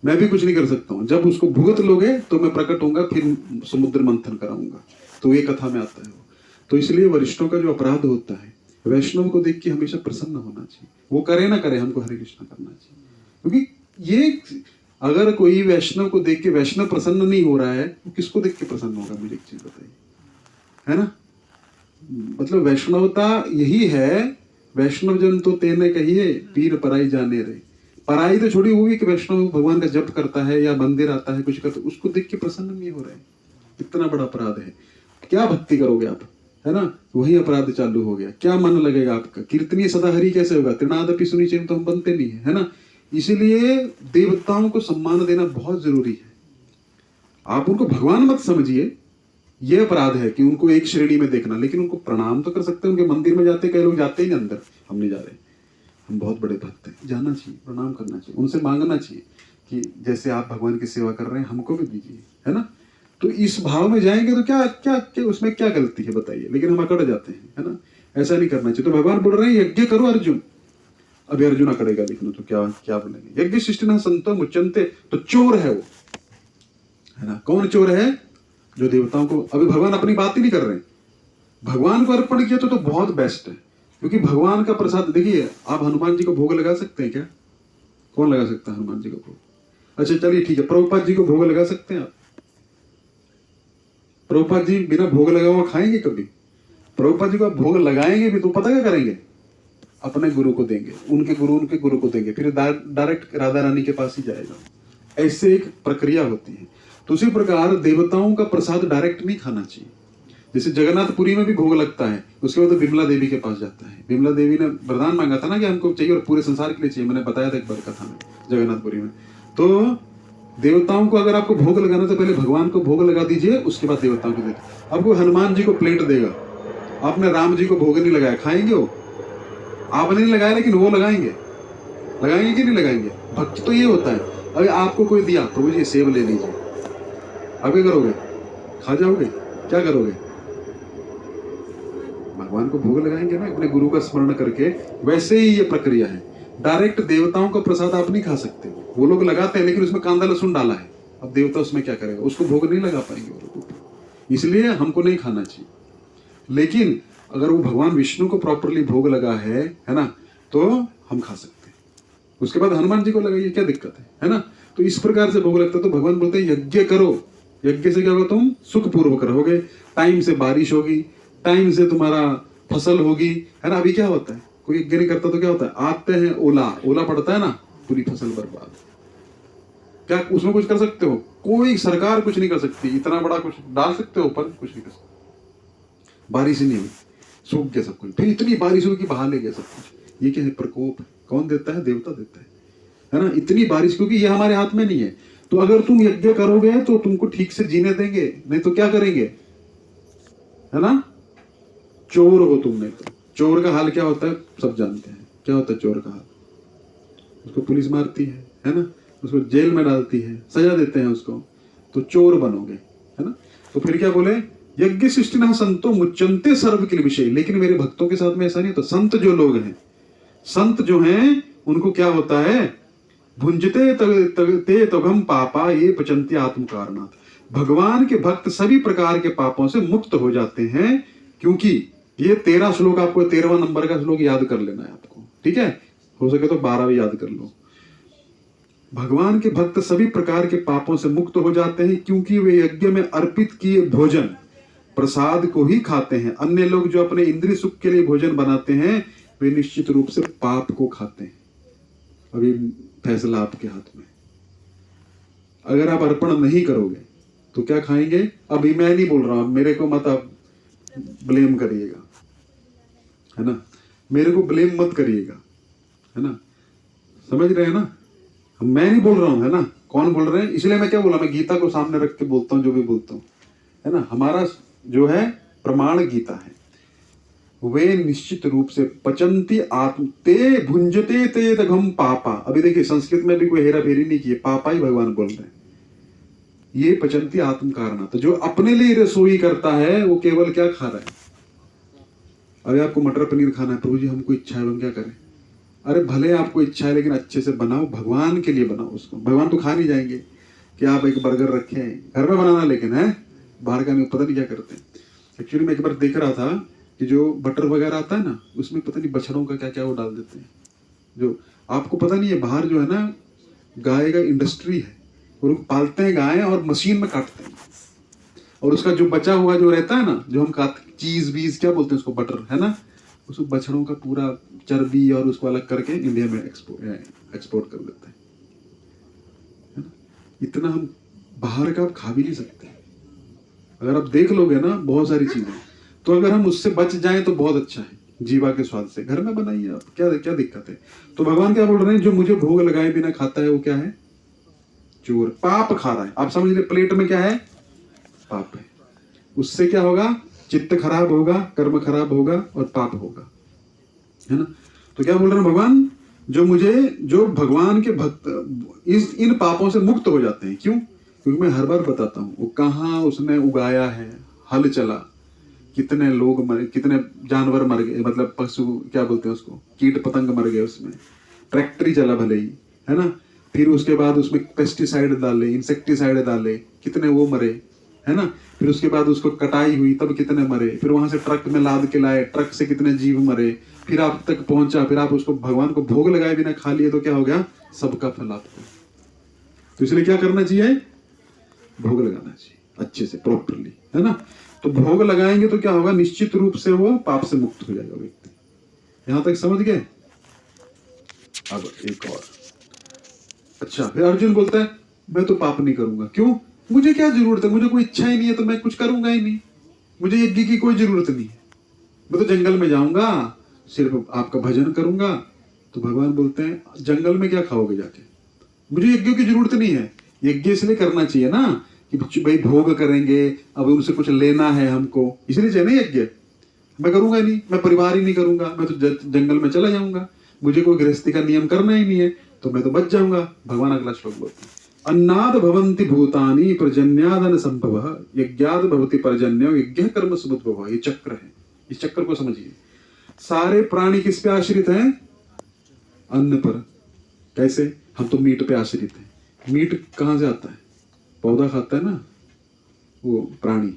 मैं भी कुछ नहीं कर सकता हूँ, जब उसको भुगत लोगे तो मैं प्रकट होऊंगा, फिर समुद्र मंथन कराऊंगा। तो ये कथा में आता है वो। तो इसलिए वरिष्ठों का जो अपराध होता है, वैष्णव को देख के हमेशा प्रसन्न होना चाहिए, वो करे ना करे, हमको हरे कृष्णा करना चाहिए। क्योंकि ये अगर कोई वैष्णव को देख के वैष्णव प्रसन्न नहीं हो रहा है, तो किसको देख के प्रसन्न होगा, मुझे एक चीज बताइए, है ना। मतलब वैष्णवता यही है, वैष्णव जन तो तेने कहिए, पीर पराई जाने रहे। पराई तो छोड़ी, वो भी कि वैष्णव भगवान का जप करता है या मंदिर आता है कुछ करता है, उसको देख के प्रसन्न नहीं हो रहा है, इतना बड़ा अपराध है। क्या भक्ति करोगे आप, है ना, वही अपराध चालू हो गया। क्या मन लगेगा आपका, कीर्तनीय सदा हरि कैसे होगा, तृणादपि सुनिचय, तो हम बनते नहीं है ना। इसीलिए देवताओं को सम्मान देना बहुत जरूरी है। आप उनको भगवान मत समझिए, ये अपराध है कि उनको एक श्रेणी में देखना, लेकिन उनको प्रणाम तो कर सकते हैं। उनके मंदिर में जाते, कई लोग जाते ही नहीं अंदर, हम नहीं जा रहे, हम बहुत बड़े भक्त हैं, जाना चाहिए, प्रणाम करना चाहिए, उनसे मांगना चाहिए कि जैसे आप भगवान की सेवा कर रहे हैं हमको भी दीजिए, है ना। तो इस भाव में जाएंगे तो क्या क्या, क्या उसमें क्या गलती है बताइए, लेकिन हम अकड़ जाते हैं, है ना। ऐसा नहीं करना चाहिए। तो भगवान बोल रहे हैं यज्ञ करो अर्जुन। अभी अर्जुन अकड़ेगा, लिखना तो क्या क्या बोलेंगे, यज्ञ शिष्टिना संतो मुच्यन्ते, तो चोर है वो, है ना। कौन चोर है, जो देवताओं को, अभी भगवान अपनी बात ही नहीं कर रहे हैं, भगवान को अर्पण किया तो बहुत बेस्ट है। क्योंकि भगवान का प्रसाद, देखिए आप हनुमान जी को भोग लगा सकते हैं क्या, कौन लगा सकता है हनुमान जी को भोग, अच्छा चलिए ठीक है, प्रभुपाद जी को भोग लगा सकते हैं आप, प्रभुपाद जी बिना भोग लगा हुआ खाएंगे कभी, प्रभुपाद जी को आप भोग लगाएंगे भी तो पता क्या करेंगे, अपने गुरु को देंगे, उनके गुरु को देंगे, फिर डायरेक्ट राधा रानी के पास ही जाएगा, ऐसे एक प्रक्रिया होती है। तो उसी प्रकार देवताओं का प्रसाद डायरेक्ट नहीं खाना चाहिए। जैसे जगन्नाथपुरी में भी भोग लगता है, उसके बाद तो विमला देवी के पास जाता है। विमला देवी ने वरदान मांगा था ना कि हमको चाहिए और पूरे संसार के लिए चाहिए, मैंने बताया था एक बार कथा में जगन्नाथपुरी में। तो देवताओं को अगर आपको भोग लगाना तो पहले भगवान को भोग लगा दीजिए, उसके बाद देवताओं को दीजिए। आपको हनुमान जी को प्लेट देगा, आपने राम जी को भोग नहीं लगाया, खाएंगे वो? आपने नहीं लगाया लेकिन वो लगाएंगे कि नहीं लगाएंगे? भक्ति तो ये होता है। अगर आपको कोई दिया, प्रभु जी सेब ले लीजिए, आप क्या करोगे? खा जाओगे? क्या करोगे? भगवान को भोग लगाएंगे ना अपने गुरु का स्मरण करके। वैसे ही ये प्रक्रिया है। डायरेक्ट देवताओं का प्रसाद आप नहीं खा सकते। वो लोग लगाते हैं लेकिन उसमें कांदा लहसुन डाला है, अब देवता उसमें क्या करेगा? उसको भोग नहीं लगा पाएंगे वो लोग, इसलिए हमको नहीं खाना चाहिए। लेकिन अगर वो भगवान विष्णु को प्रॉपरली भोग लगा है ना, तो हम खा सकते हैं। उसके बाद हनुमान जी को लगाइए, क्या दिक्कत है ना? तो इस प्रकार से भोग लगता है। तो भगवान बोलते हैं यज्ञ करो, यज्ञ से क्या होगा? तुम सुख पूर्वक रहोगे, टाइम से बारिश होगी, टाइम से तुम्हारा फसल होगी, है ना? अभी क्या होता है, कोई यज्ञ नहीं करता तो क्या होता है? आते हैं ओला पड़ता है ना, पूरी फसल बर्बाद। क्या उसमें कुछ कर सकते हो? कोई सरकार कुछ नहीं कर सकती। इतना बड़ा कुछ डाल सकते हो ऊपर, कुछ नहीं कर सकते। बारिश ही नहीं हुई, सूख गया सब कुछ, फिर इतनी बारिश हुई कि बहा ले गया सब कुछ। ये क्या है? प्रकोप है। कौन देता है? देवता देता है ना? इतनी बारिश, क्योंकि ये हमारे हाथ में नहीं है। तो अगर तुम यज्ञ करोगे तो तुमको ठीक से जीने देंगे, नहीं तो क्या करेंगे, है ना? चोर हो तुम, नहीं तो चोर का हाल क्या होता है सब जानते हैं। क्या होता है चोर का हाल? उसको पुलिस मारती है ना? उसको जेल में डालती है, सजा देते हैं उसको, तो चोर बनोगे, है ना? तो फिर क्या बोले? यज्ञ सृष्टिना संतो मुच्यन्ते सर्व किल विषय। लेकिन मेरे भक्तों के साथ में ऐसा नहीं। तो संत जो लोग हैं, संत जो हैं, उनको क्या होता है? भुंजते ते तगम पापा ये पचंती आत्म कारणात्। भगवान के भक्त सभी प्रकार के पापों से मुक्त हो जाते हैं। क्योंकि ये 13 श्लोक, आपको 13वां नंबर का श्लोक याद कर लेना है आपको, ठीक है? हो सके तो 12 भी याद कर लो। भगवान के भक्त सभी प्रकार के पापों से मुक्त हो जाते हैं क्योंकि वे यज्ञ में अर्पित किए भोजन प्रसाद को ही खाते हैं। अन्य लोग जो अपने इंद्रिय सुख के लिए भोजन बनाते हैं, वे निश्चित रूप से पाप को खाते हैं। अभी फैसला आपके हाथ में। अगर आप अर्पण नहीं करोगे तो क्या खाएंगे? अभी मैं नहीं बोल रहा हूं, मेरे को मत आप ब्लेम करिएगा, है ना? मेरे को ब्लेम मत करिएगा, है ना? समझ रहे हैं ना? मैं नहीं बोल रहा हूं, है ना? कौन बोल रहे हैं? इसलिए मैं क्या बोला, मैं गीता को सामने रख के बोलता हूं जो भी बोलता हूं, है ना? हमारा जो है प्रमाण गीता है। वे निश्चित रूप से पचंती आत्म ते भुंजते ते तघम पापा। अभी देखिए संस्कृत में भी कोई हेरा फेरी नहीं की है, पापा ही भगवान बोल रहे हैं। ये पचंती आत्म कारण। तो जो अपने लिए रसोई करता है वो केवल क्या खा रहा है? अरे आपको मटर पनीर खाना है, प्रभु जी हमको इच्छा है, हम क्या करें? अरे भले आपको इच्छा है लेकिन अच्छे से बनाओ, भगवान के लिए बनाओ उसको। भगवान तो खा नहीं जाएंगे कि आप एक बर्गर रखे घर में बनाना, लेकिन है बाहर का नहीं, पता नहीं क्या करते। एक्चुअली मैं एक बार देख रहा था कि जो बटर वगैरह आता है ना, उसमें पता नहीं बछड़ों का क्या क्या वो डाल देते हैं। जो आपको पता नहीं है, बाहर जो है ना गाय का इंडस्ट्री है, वो लोग पालते हैं गाय और मशीन में काटते हैं, और उसका जो बचा हुआ जो रहता है ना, जो हम खाते चीज वीज क्या बोलते हैं उसको, बटर, है ना? उसको बछड़ों का पूरा चर्बी और उसको अलग करके इंडिया में एक्सपोर्ट कर देते हैं, है ना? इतना हम बाहर का आप खा भी नहीं सकते। अगर आप देख लोगे ना बहुत सारी चीजें, तो अगर हम उससे बच जाएं तो बहुत अच्छा है। जीवा के स्वाद से घर में बनाइए आप, क्या क्या दिक्कत है? तो भगवान क्या बोल रहे हैं? जो मुझे भोग लगाए बिना खाता है वो क्या है? चोर, पाप खा रहा है। आप समझ ले, प्लेट में क्या है? पाप है। उससे क्या होगा? चित्त खराब होगा, कर्म खराब होगा और पाप होगा, है ना? तो क्या बोल रहे हैं भगवान? जो भगवान के भक्त इन पापों से मुक्त हो जाते हैं। क्यों? क्योंकि मैं हर बार बताता हूं, वो कहाँ उसने उगाया है, हल चला, कितने लोग मरे, कितने जानवर मर गए, मतलब पशु क्या बोलते हैं उसको, कीट पतंग मर गए उसमें, ट्रैक्टर ही चला भले ही, है ना? फिर उसके बाद उसमें पेस्टिसाइड डाले, इंसेक्टिसाइड डाले, कितने वो मरे, है ना? फिर उसके बाद उसको कटाई हुई तब कितने मरे, फिर वहां से ट्रक में लाद के लाए, ट्रक से कितने जीव मरे, फिर आप तक पहुंचा, फिर आप उसको भगवान को भोग लगाए बिना खा लिए तो क्या हो गया? सबका फल आपको। तो इसलिए क्या करना चाहिए? भोग लगाना चाहिए अच्छे से, प्रॉपरली, है ना? तो भोग लगाएंगे तो क्या होगा? निश्चित रूप से वो पाप से मुक्त हो जाएगा व्यक्ति। यहां तक समझ गए? अब एक और। अच्छा, फिर अर्जुन बोलता है मैं तो पाप नहीं करूंगा। क्यों? मुझे क्या जरूरत है, मुझे कोई इच्छा ही नहीं है तो मैं कुछ करूंगा ही नहीं, मुझे यज्ञ की कोई जरूरत नहीं है, मैं तो जंगल में जाऊंगा सिर्फ आपका भजन करूंगा। तो भगवान बोलते हैं जंगल में क्या खाओगे जाके, मुझे यज्ञ की जरूरत नहीं है। यज्ञ इसलिए करना चाहिए ना कि भाई भोग करेंगे, अब उनसे कुछ लेना है हमको, इसलिए चाहिए ना यज्ञ। मैं करूंगा नहीं, मैं परिवार ही नहीं करूंगा, मैं तो जंगल में चला जाऊंगा, मुझे कोई गृहस्थी का नियम करना ही नहीं है, तो मैं तो बच जाऊंगा। भगवान अगला श्लोक बोलते हैं अन्नाद भवन्ति भूतानि पर्जन्यादन संभवः यज्ञाद भवति पर्जन्यो यज्ञ कर्म समुद्भवः। ये चक्र है, इस चक्र को समझिए। सारे प्राणी किस पे आश्रित हैं? अन्न पर। कैसे? हम तो मीट पे आश्रित हैं। मीट कहाँ से आता है? पौधा खाता है ना वो प्राणी,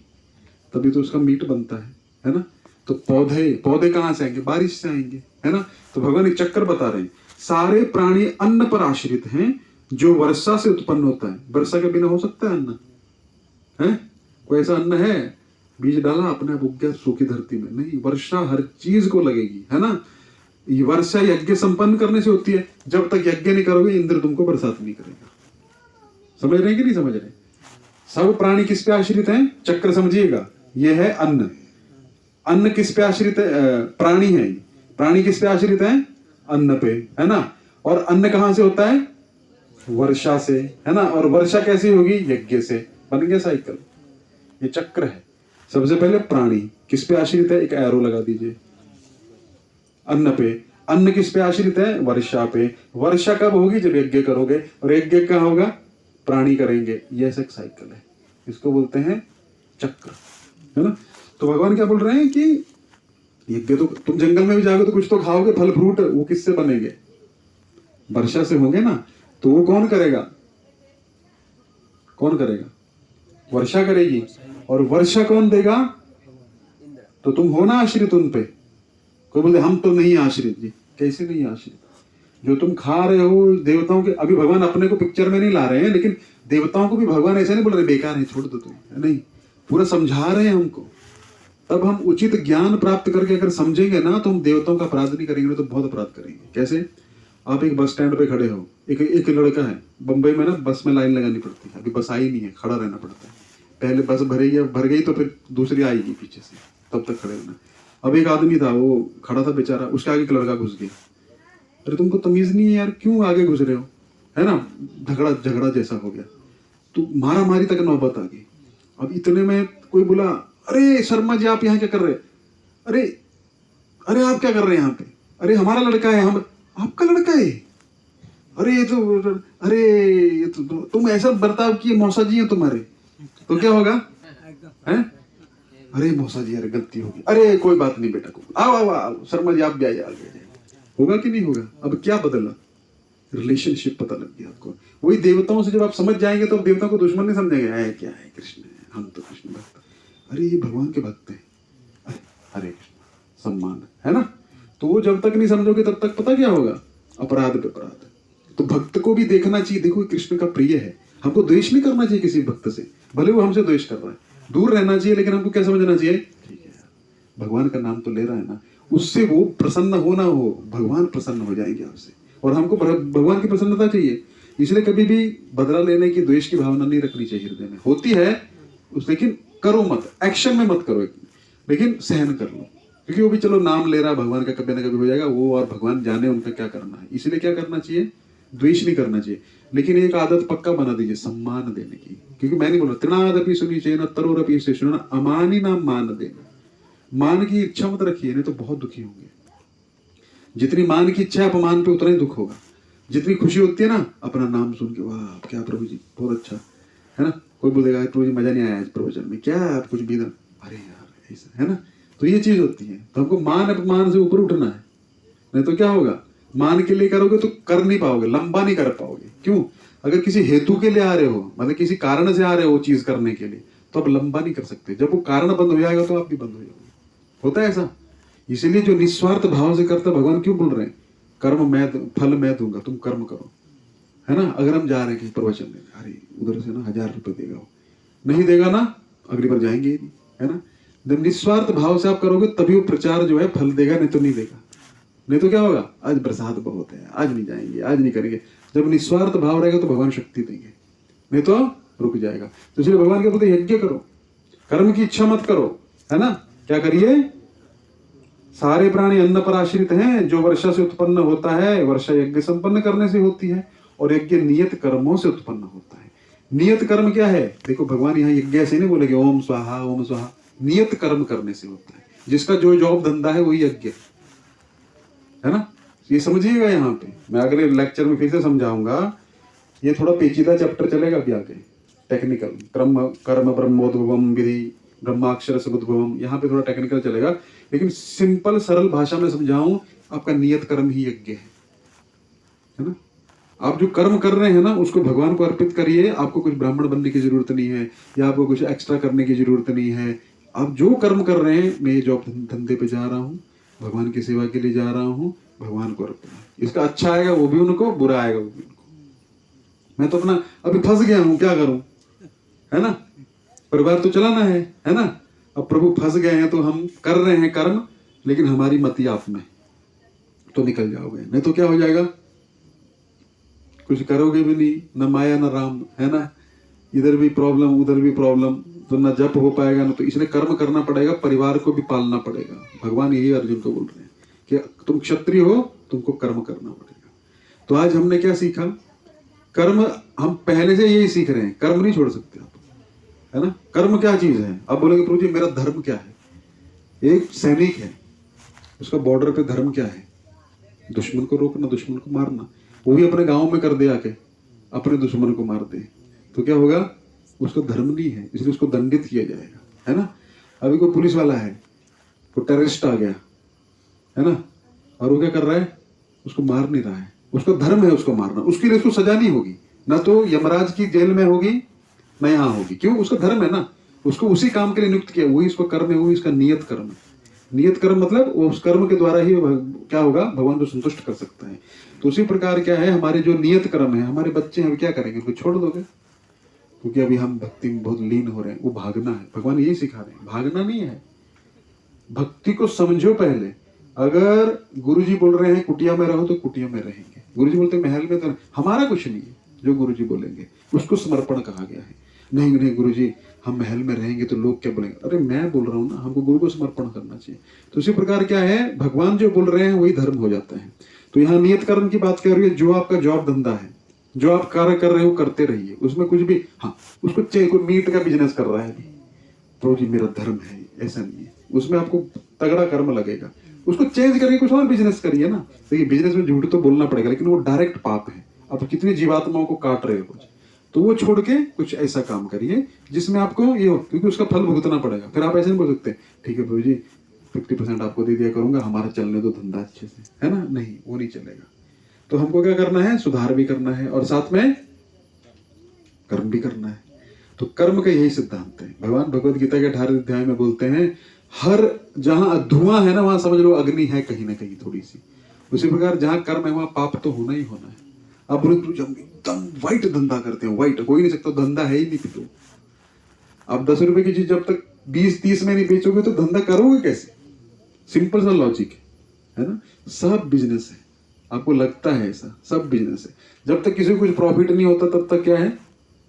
तभी तो उसका मीट बनता है ना। तो पौधे कहाँ से आएंगे? बारिश से आएंगे, है ना। तो भगवान एक चक्कर बता रहे हैं, सारे प्राणी अन्न पर आश्रित हैं जो वर्षा से उत्पन्न होता है। वर्षा के बिना हो सकता है अन्न? है कोई ऐसा अन्न है? बीज डाला अपने आप उग गया सूखी धरती में? नहीं, वर्षा हर चीज को लगेगी, है ना। ये वर्षा यज्ञ संपन्न करने से होती है। जब तक यज्ञ नहीं करोगे इंद्र तुमको बरसात नहीं करेगा। समझ रहे हैं कि नहीं समझ रहे? सब प्राणी किस पे आश्रित हैं? चक्र समझिएगा, यह है अन्न। अन्न किस पे आश्रित है? प्राणी है। प्राणी किस पे आश्रित है? अन्न पे, है ना। और अन्न कहां से होता है? वर्षा से, है ना। और वर्षा कैसे होगी? यज्ञ से। बन गया साइकिल, ये चक्र है। सबसे पहले प्राणी किस पे आश्रित है? एक एरो लगा दीजिए, अन्न पे। अन्न किस पे आश्रित है? वर्षा पे। वर्षा कब होगी? जब यज्ञ करोगे, और यज्ञ क्या होगा? प्राणी करेंगे। ये एक साइकिल है, इसको बोलते हैं चक्र, है ना। तो भगवान क्या बोल रहे हैं कि यज्ञ तो तुम जंगल में भी जाओगे तो कुछ तो खाओगे, फल फ्रूट, वो किससे बनेंगे? वर्षा से होंगे ना। तो वो कौन करेगा? कौन करेगा? वर्षा करेगी। और वर्षा कौन देगा? तो तुम हो ना आश्रित उन पे। कोई बोलते हम तो नहीं आश्रित। जी कैसे नहीं आश्रित? जो तुम खा रहे हो देवताओं के, अभी भगवान अपने को पिक्चर में नहीं ला रहे हैं, लेकिन देवताओं को भी भगवान ऐसे नहीं बोल रहे बेकार है छोड़ दो तुम, नहीं, पूरा समझा रहे हैं हमको। तब हम उचित ज्ञान प्राप्त करके अगर समझेंगे ना तो हम देवताओं का अपराध नहीं करेंगे, तो बहुत अपराध करेंगे। कैसे? आप एक बस स्टैंड पे खड़े हो, एक लड़का है, बंबई में ना बस में लाइन लगानी पड़ती है, अभी बस आई नहीं है, खड़ा रहना पड़ता है। पहले बस भर गई तो फिर दूसरी आएगी पीछे से, तब तक खड़े रहना। अब एक आदमी था, वो खड़ा था बेचारा, उसके आगे एक लड़का घुस गया। अरे तुमको तमीज नहीं है यार, क्यों आगे घुस रहे हो, है ना। झगड़ा जैसा हो गया, तो मारा मारी तक नौबत आ गई। अब इतने में कोई बोला अरे शर्मा जी आप यहाँ क्या कर रहे? अरे अरे आप क्या कर रहे हैं यहाँ पे? अरे हमारा लड़का है। हम आपका लड़का है? अरे ये तो तुम ऐसा बर्ताव किए, मौसा जी हैं तुम्हारे, तो क्या होगा? हैं? अरे मौसा जी अरे गलती होगी, अरे कोई बात नहीं बेटा, को आओ शर्मा जी आप भी आइए आगे। होगा कि नहीं होगा? अब क्या बदला? रिलेशनशिप पता लग गया आपको। वही देवताओं से जब आप समझ जाएंगे तो देवताओं को दुश्मन नहीं समझेंगे, क्या है कृष्ण है, हम तो कृष्ण भक्त, अरे ये भगवान के भक्त हैं, अरे कृष्ण सम्मान, है ना। तो वो जब तक नहीं समझोगे तब तक पता क्या होगा? अपराध पे अपराध। तो भक्त को भी देखना चाहिए, देखो कृष्ण का प्रिय है, हमको द्वेष नहीं करना चाहिए किसी भक्त से, भले वो हमसे द्वेष कर रहा है, दूर रहना चाहिए, लेकिन हमको क्या समझना चाहिए? ठीक है भगवान का नाम तो ले रहा है ना, उससे वो प्रसन्न हो ना हो, भगवान प्रसन्न हो जाएंगे आपसे, और हमको भगवान की प्रसन्नता चाहिए। इसलिए कभी भी बदला लेने की, द्वेष की भावना नहीं रखनी चाहिए हृदय में। होती है लेकिन करो मत, एक्शन में मत करो, लेकिन सहन कर लो, क्योंकि वो भी चलो नाम ले रहा है भगवान का, कभी ना कभी हो जाएगा वो, और भगवान जाने उनका क्या करना है। इसलिए क्या करना चाहिए? द्वेष नहीं करना चाहिए, लेकिन एक आदत पक्का बना दीजिए सम्मान देने की। क्योंकि मैं नहीं बोल रहा तृणादपि सुनिचेन तरोरपि शेषेण अमानी नाम मान देना। मान की इच्छा मत रखिए, नहीं तो बहुत दुखी होंगे। जितनी मान की इच्छा है अपमान पे उतना ही दुख होगा। जितनी खुशी होती है ना अपना नाम सुन के, वाह क्या प्रभु जी बहुत अच्छा, है ना। कोई बोलेगा प्रभु जी मजा नहीं आया आज प्रवचन में, क्या आप कुछ भी ना, अरे यार ऐसा, है ना। तो ये चीज होती है, तो हमको मान अपमान से ऊपर उठना है, नहीं तो क्या होगा? मान के लिए करोगे तो कर नहीं पाओगे, लंबा नहीं कर पाओगे। क्यों? अगर किसी हेतु के लिए आ रहे हो, मतलब किसी कारण से आ रहे हो वो चीज करने के लिए, तो आप लंबा नहीं कर सकते। जब वो कारण बंद हो जाएगा तो आप भी बंद हो जाओगे। होता है ऐसा। इसीलिए जो निस्वार्थ भाव से करता, भगवान क्यों बोल रहे हैं कर्म मैं फल मैं दूंगा, तुम कर्म करो, है ना। अगर हम जा रहे हैं प्रवचन में, अरे उधर से ना 1000 रुपये देगा, वो नहीं देगा ना अगली बार जाएंगे नहीं, है ना। जब निस्वार्थ भाव से आप करोगे तभी वो प्रचार जो है फल देगा, नहीं तो नहीं देगा। नहीं तो क्या होगा? आज बरसात बहुत है, आज नहीं जाएंगे, आज नहीं करेंगे। जब निस्वार्थ भाव रहेगा तो भगवान शक्ति देंगे, नहीं तो रुक जाएगा। तो इसलिए भगवान के बोलते यज्ञ करो, कर्म की इच्छा मत करो, है ना। क्या करिए, सारे प्राणी अन्न पर आश्रित हैं, जो वर्षा से उत्पन्न होता है वर्षा यज्ञ संपन्न करने से होती है, और यज्ञ नियत कर्मों से उत्पन्न होता है। नियत कर्म क्या है, देखो भगवान यहाँ यज्ञ से नहीं बोलेगे ओम स्वाहा ओम स्वाहा, नियत कर्म करने से होता है। जिसका जो जॉब धंधा है वही यज्ञ है ना। ये समझिएगा, यहाँ पे मैं अगले लेक्चर में फिर से समझाऊंगा, ये थोड़ा पेचीदा चैप्टर चलेगा अभी आगे, टेक्निकल कर्म कर्म ब्रह्मोद्भवम विधि ब्रह्माक्षर समुद्भवम, यहाँ पे थोड़ा टेक्निकल चलेगा, लेकिन सिंपल सरल भाषा में समझाऊं, आपका नियत कर्म ही यज्ञ है ना। आप जो कर्म कर रहे हैं ना उसको भगवान को अर्पित करिए। आपको कुछ ब्राह्मण बनने की जरूरत नहीं है, या आपको कुछ एक्स्ट्रा करने की जरूरत नहीं है। आप जो कर्म कर रहे हैं, मैं जॉब धंधे पे जा रहा हूँ, भगवान की सेवा के लिए जा रहा हूँ, भगवान को अर्पित। इसका अच्छा आएगा वो भी उनको, बुरा आएगा वो भी उनको। मैं तो अपना अभी फंस गया हूँ, क्या करूं, है ना। परिवार तो चलाना है ना। अब प्रभु फंस गए हैं तो हम कर रहे हैं कर्म, लेकिन हमारी मति आप में, तो निकल जाओगे। नहीं तो क्या हो जाएगा, कुछ करोगे भी नहीं, न माया न राम, है ना। इधर भी प्रॉब्लम उधर भी प्रॉब्लम, तो न जप हो पाएगा ना। तो इसलिए कर्म करना पड़ेगा, परिवार को भी पालना पड़ेगा। भगवान यही अर्जुन को बोल रहे हैं कि तुम क्षत्रिय हो, तुमको कर्म करना पड़ेगा। तो आज हमने क्या सीखा, कर्म हम पहले से यही सीख रहे हैं, कर्म नहीं छोड़ सकते आप, है ना। कर्म क्या चीज है, अब बोलेंगे प्रभु जी मेरा धर्म क्या है। एक सैनिक है, उसका बॉर्डर पे धर्म क्या है, दुश्मन को रोकना, दुश्मन को मारना। वो भी अपने गांव में कर दे, आके अपने दुश्मन को मार दे, तो क्या होगा, उसका धर्म नहीं है, इसलिए उसको दंडित किया जाएगा, है ना। अभी कोई पुलिस वाला है, कोई टेररिस्ट आ गया, है ना, और वो क्या कर रहा है, उसको मार नहीं रहा है, उसका धर्म है उसको मारना, उसके लिए उसको सजा नहीं होगी, ना तो यमराज की जेल में होगी ना यहाँ होगी। क्यों, उसका धर्म है ना, उसको उसी काम के लिए नियुक्त किया, वही उसका कर्म है, वही इसका नियत कर्म है। नियत कर्म मतलब वो उस कर्म के द्वारा ही क्या होगा, भगवान को संतुष्ट कर सकता है। तो उसी प्रकार क्या है, हमारे जो नियत कर्म है, हमारे बच्चे हैं क्या करेंगे, उनको छोड़ दोगे, क्योंकि अभी हम भक्ति में बहुत लीन हो रहे हैं। वो भागना है, भगवान यही सिखा रहे हैं, भागना नहीं है। भक्ति को समझो पहले। अगर गुरुजी बोल रहे हैं कुटिया में रहो, तो कुटिया में रहेंगे। गुरुजी बोलते हैं महल में, तो हमारा कुछ नहीं है, जो गुरुजी बोलेंगे उसको समर्पण कहा गया है। नहीं नहीं गुरुजी हम महल में रहेंगे तो लोग क्या बोलेंगे, अरे मैं बोल रहा हूँ ना, हमको गुरु को समर्पण करना चाहिए। तो उसी प्रकार क्या है, भगवान जो बोल रहे हैं वही धर्म हो जाता है। तो यहाँ नियत कर्म की बात कर रही है, जो आपका जॉब धंधा है, जो आप कार्य कर रहे हो करते रहिए, उसमें कुछ भी, हाँ उसको चाहिए, कोई मीट का बिजनेस कर रहा है, प्रभु जी मेरा धर्म है, ऐसा नहीं है, उसमें आपको तगड़ा कर्म लगेगा। उसको चेंज करके कुछ और बिजनेस करिए ना। देखिए बिजनेस में झूठ तो बोलना पड़ेगा, लेकिन वो डायरेक्ट पाप है। आप कितनी जीवात्माओं को काट रहे हो, तो वो छोड़ के कुछ ऐसा काम करिए जिसमें आपको ये हो, क्योंकि उसका फल भुगतना पड़ेगा। फिर आप ऐसे नहीं बोल सकते ठीक है प्रभु जी 50% आपको दे दिया करूंगा, हमारा चलने दो धंधा अच्छे से, है ना। नहीं, वो नहीं चलेगा। तो हमको क्या करना है, सुधार भी करना है और साथ में कर्म भी करना है। तो कर्म का यही सिद्धांत है। भगवान भगवद गीता के 18वें अध्याय में बोलते हैं, हर जहां धुआं है ना, वहां समझ लो अग्नि है कहीं ना कहीं थोड़ी सी। उसी प्रकार जहां कर्म है वहां पाप तो होना ही होना है। अब बोले हम एकदम व्हाइट धंधा करते हैं, व्हाइट कोई नहीं सकता, धंधा है ही नहीं। फिर आप 10 रुपए की चीज जब तक 20-30 में नहीं बेचोगे तो धंधा करोगे कैसे। सिंपल सा लॉजिक है ना। सब बिजनेस है, आपको लगता है ऐसा, सब बिजनेस है। जब तक किसी को कुछ प्रॉफिट नहीं होता तब तक क्या है,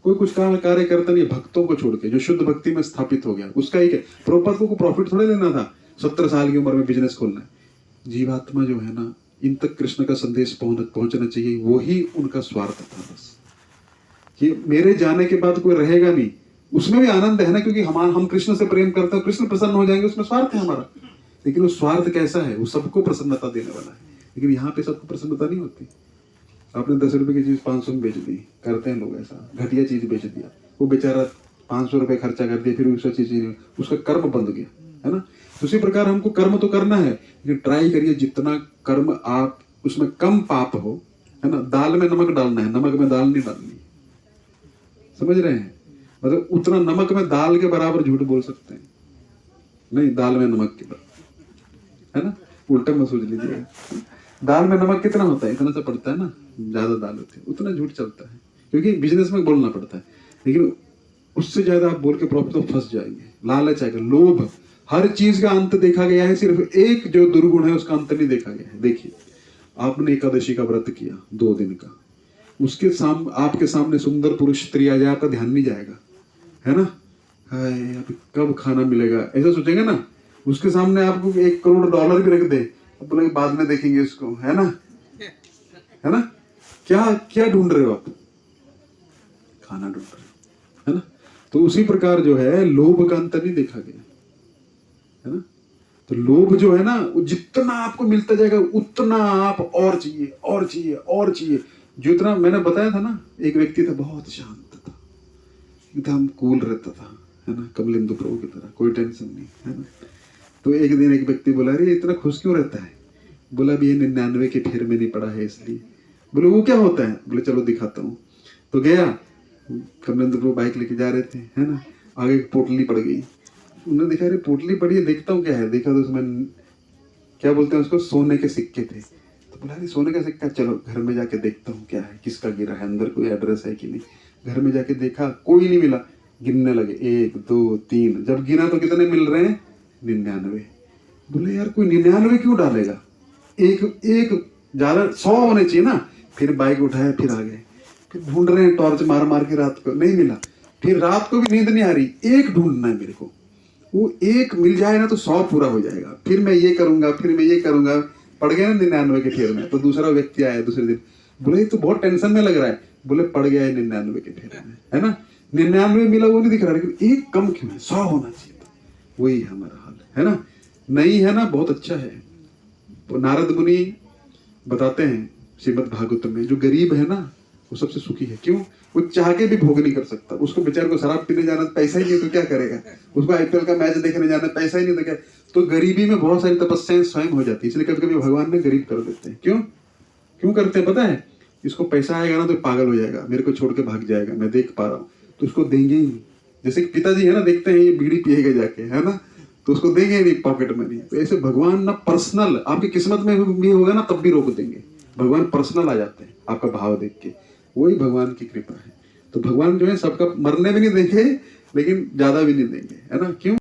कोई कुछ कार्य करता नहीं। भक्तों को छोड़ के जो शुद्ध भक्ति में स्थापित हो गया उसका ही क्या, प्रभुपाद को प्रॉफिट थोड़े लेना था, 17 साल की उम्र में बिजनेस खोलना है। जीवात्मा जो है ना, इन तक कृष्ण का संदेश पहुंचना चाहिए, वो ही उनका स्वार्थ था बस। कि मेरे जाने के बाद कोई रहेगा नहीं, उसमें भी आनंद है ना, क्योंकि हम कृष्ण से प्रेम करते हैं, कृष्ण प्रसन्न हो जाएंगे, उसमें स्वार्थ है हमारा। लेकिन वो स्वार्थ कैसा है, वो सबको प्रसन्नता देने वाला है। लेकिन यहाँ पे सबको प्रसन्नता नहीं होती। आपने 10 रुपए की चीज 500 में बेच दी, करते हैं लोग ऐसा, घटिया चीज बेच दिया, वो बेचारा 500 रुपए खर्चा कर दिया, फिर उसका चीज उसका कर्म बंद गया, है ना। तो उसी प्रकार हमको कर्म तो करना है, लेकिन ट्राई करिए जितना कर्म आप उसमें कम पाप हो, है ना। दाल में नमक डालना है, नमक में दाल नहीं डालनी, समझ रहे हैं। मतलब उतना नमक में दाल के बराबर झूठ बोल सकते हैं, नहीं दाल में नमक के बराबर, है ना। उल्टा मत सोच लीजिए, दाल में नमक कितना होता है, इतना सा पड़ता है ना, ज्यादा दाल होती है उतना झूठ चलता है, क्योंकि बिजनेस में बोलना पड़ता है। लेकिन उससे ज्यादा आप बोल के प्रॉफिट तो फंस जाएंगे। लालच आएगा, लोभ, हर चीज का अंत देखा गया है, सिर्फ एक जो दुर्गुण है उसका अंत नहीं देखा गया है। देखिए आपने एकादशी का व्रत किया 2 दिन का, उसके आपके सामने सुंदर पुरुष स्त्री आ जाए, आपका ध्यान नहीं जाएगा, है ना? हाय अभी कब खाना मिलेगा, ऐसा सोचेंगे ना। उसके सामने आपको $1 करोड़ भी रख दे, अब बोलेंगे बाद में देखेंगे इसको, है ना? है ना? क्या क्या ढूंढ रहे हो आप? खाना ढूंढ रहे हो, है ना? तो उसी प्रकार जो है लोभ का अंतर नहीं देखा गया, है ना? तो लोभ जो है ना, वो जितना आपको मिलता जाएगा उतना आप और चाहिए और चाहिए और चाहिए। जितना मैंने बताया था ना, एक व्यक्ति था बहुत शांत था, एकदम कूल रहता था, है ना, कमलेंदु प्रभु की तरह, कोई टेंशन नहीं, है ना? तो एक दिन एक व्यक्ति बोला, अरे इतना खुश क्यों रहता है? बोला भी ये 99 के फेर में नहीं पड़ा है इसलिए। बोले वो क्या होता है? बोले चलो दिखाता हूँ। तो गया, कमलेंदु प्रभु बाइक लेके जा रहे थे, है ना, आगे पोटली पड़ गई। उन्होंने देखा, अरे पोटली पड़ी है, देखता हूँ क्या है। देखा तो उसमें क्या बोलते हैं उसको, सोने के सिक्के थे। तो बोला अरे सोने का सिक्का, चलो घर में जाके देखता हूँ क्या है, किसका गिरा है, अंदर कोई एड्रेस है कि नहीं। घर में जाके देखा, कोई नहीं मिला। गिनने लगे 1 2 3, जब गिना तो कितने मिल रहे हैं? 99। बोले यार कोई 99 क्यों डालेगा, एक एक ज्यादा 100 होने चाहिए ना। फिर बाइक उठाया, फिर आ गए, फिर ढूंढ रहे हैं टॉर्च मार मार के, रात को नहीं मिला। फिर रात को भी नींद नहीं आ रही, एक ढूंढना है मेरे को, वो एक मिल जाए ना तो 100 पूरा हो जाएगा। फिर मैं ये करूंगा, फिर मैं ये करूंगा। पड़ गया ना 99 के फेर में। तो दूसरा व्यक्ति आया दूसरे दिन, बोले तो बहुत टेंशन में लग रहा है। बोले पड़ गया है 99 के फेर में, है ना? 99 मिला वो नहीं दिख रहा, लेकिन एक कम क्यों है, 100 होना चाहिए था। वही हमारा हाल है ना? नहीं है ना, बहुत अच्छा है। तो नारद मुनि बताते हैं श्रीमद् भागवत में, जो गरीब है ना वो सबसे सुखी है। क्यों? वो चाह के भी भोग नहीं कर सकता। उसको बेचारे को शराब पीने जाना पैसा ही नहीं तो क्या करेगा, उसको IPL का मैच देखने जाना पैसा ही नहीं तो क्या। तो गरीबी में बहुत सारी तपस्याएं स्वयं हो जाती है। इसलिए कभी कभी भगवान ने गरीब कर देते हैं। क्यों क्यों करते हैं पता है? इसको पैसा आएगा ना तो पागल हो जाएगा, मेरे को छोड़ के भाग जाएगा, मैं देख पा रहा हूँ, तो उसको देंगे ही नहीं। जैसे पिताजी है ना, देखते हैं ये बीड़ी पिएगा जाके, है ना, तो उसको देंगे नहीं पॉकेट मनी। तो ऐसे भगवान ना पर्सनल, आपकी किस्मत में भी होगा ना तब भी रोक देंगे। भगवान पर्सनल आ जाते हैं आपका भाव देख के, वही भगवान की कृपा है। तो भगवान जो है सबका मरने भी नहीं देंगे, लेकिन ज्यादा भी नहीं देंगे, है ना? क्यों?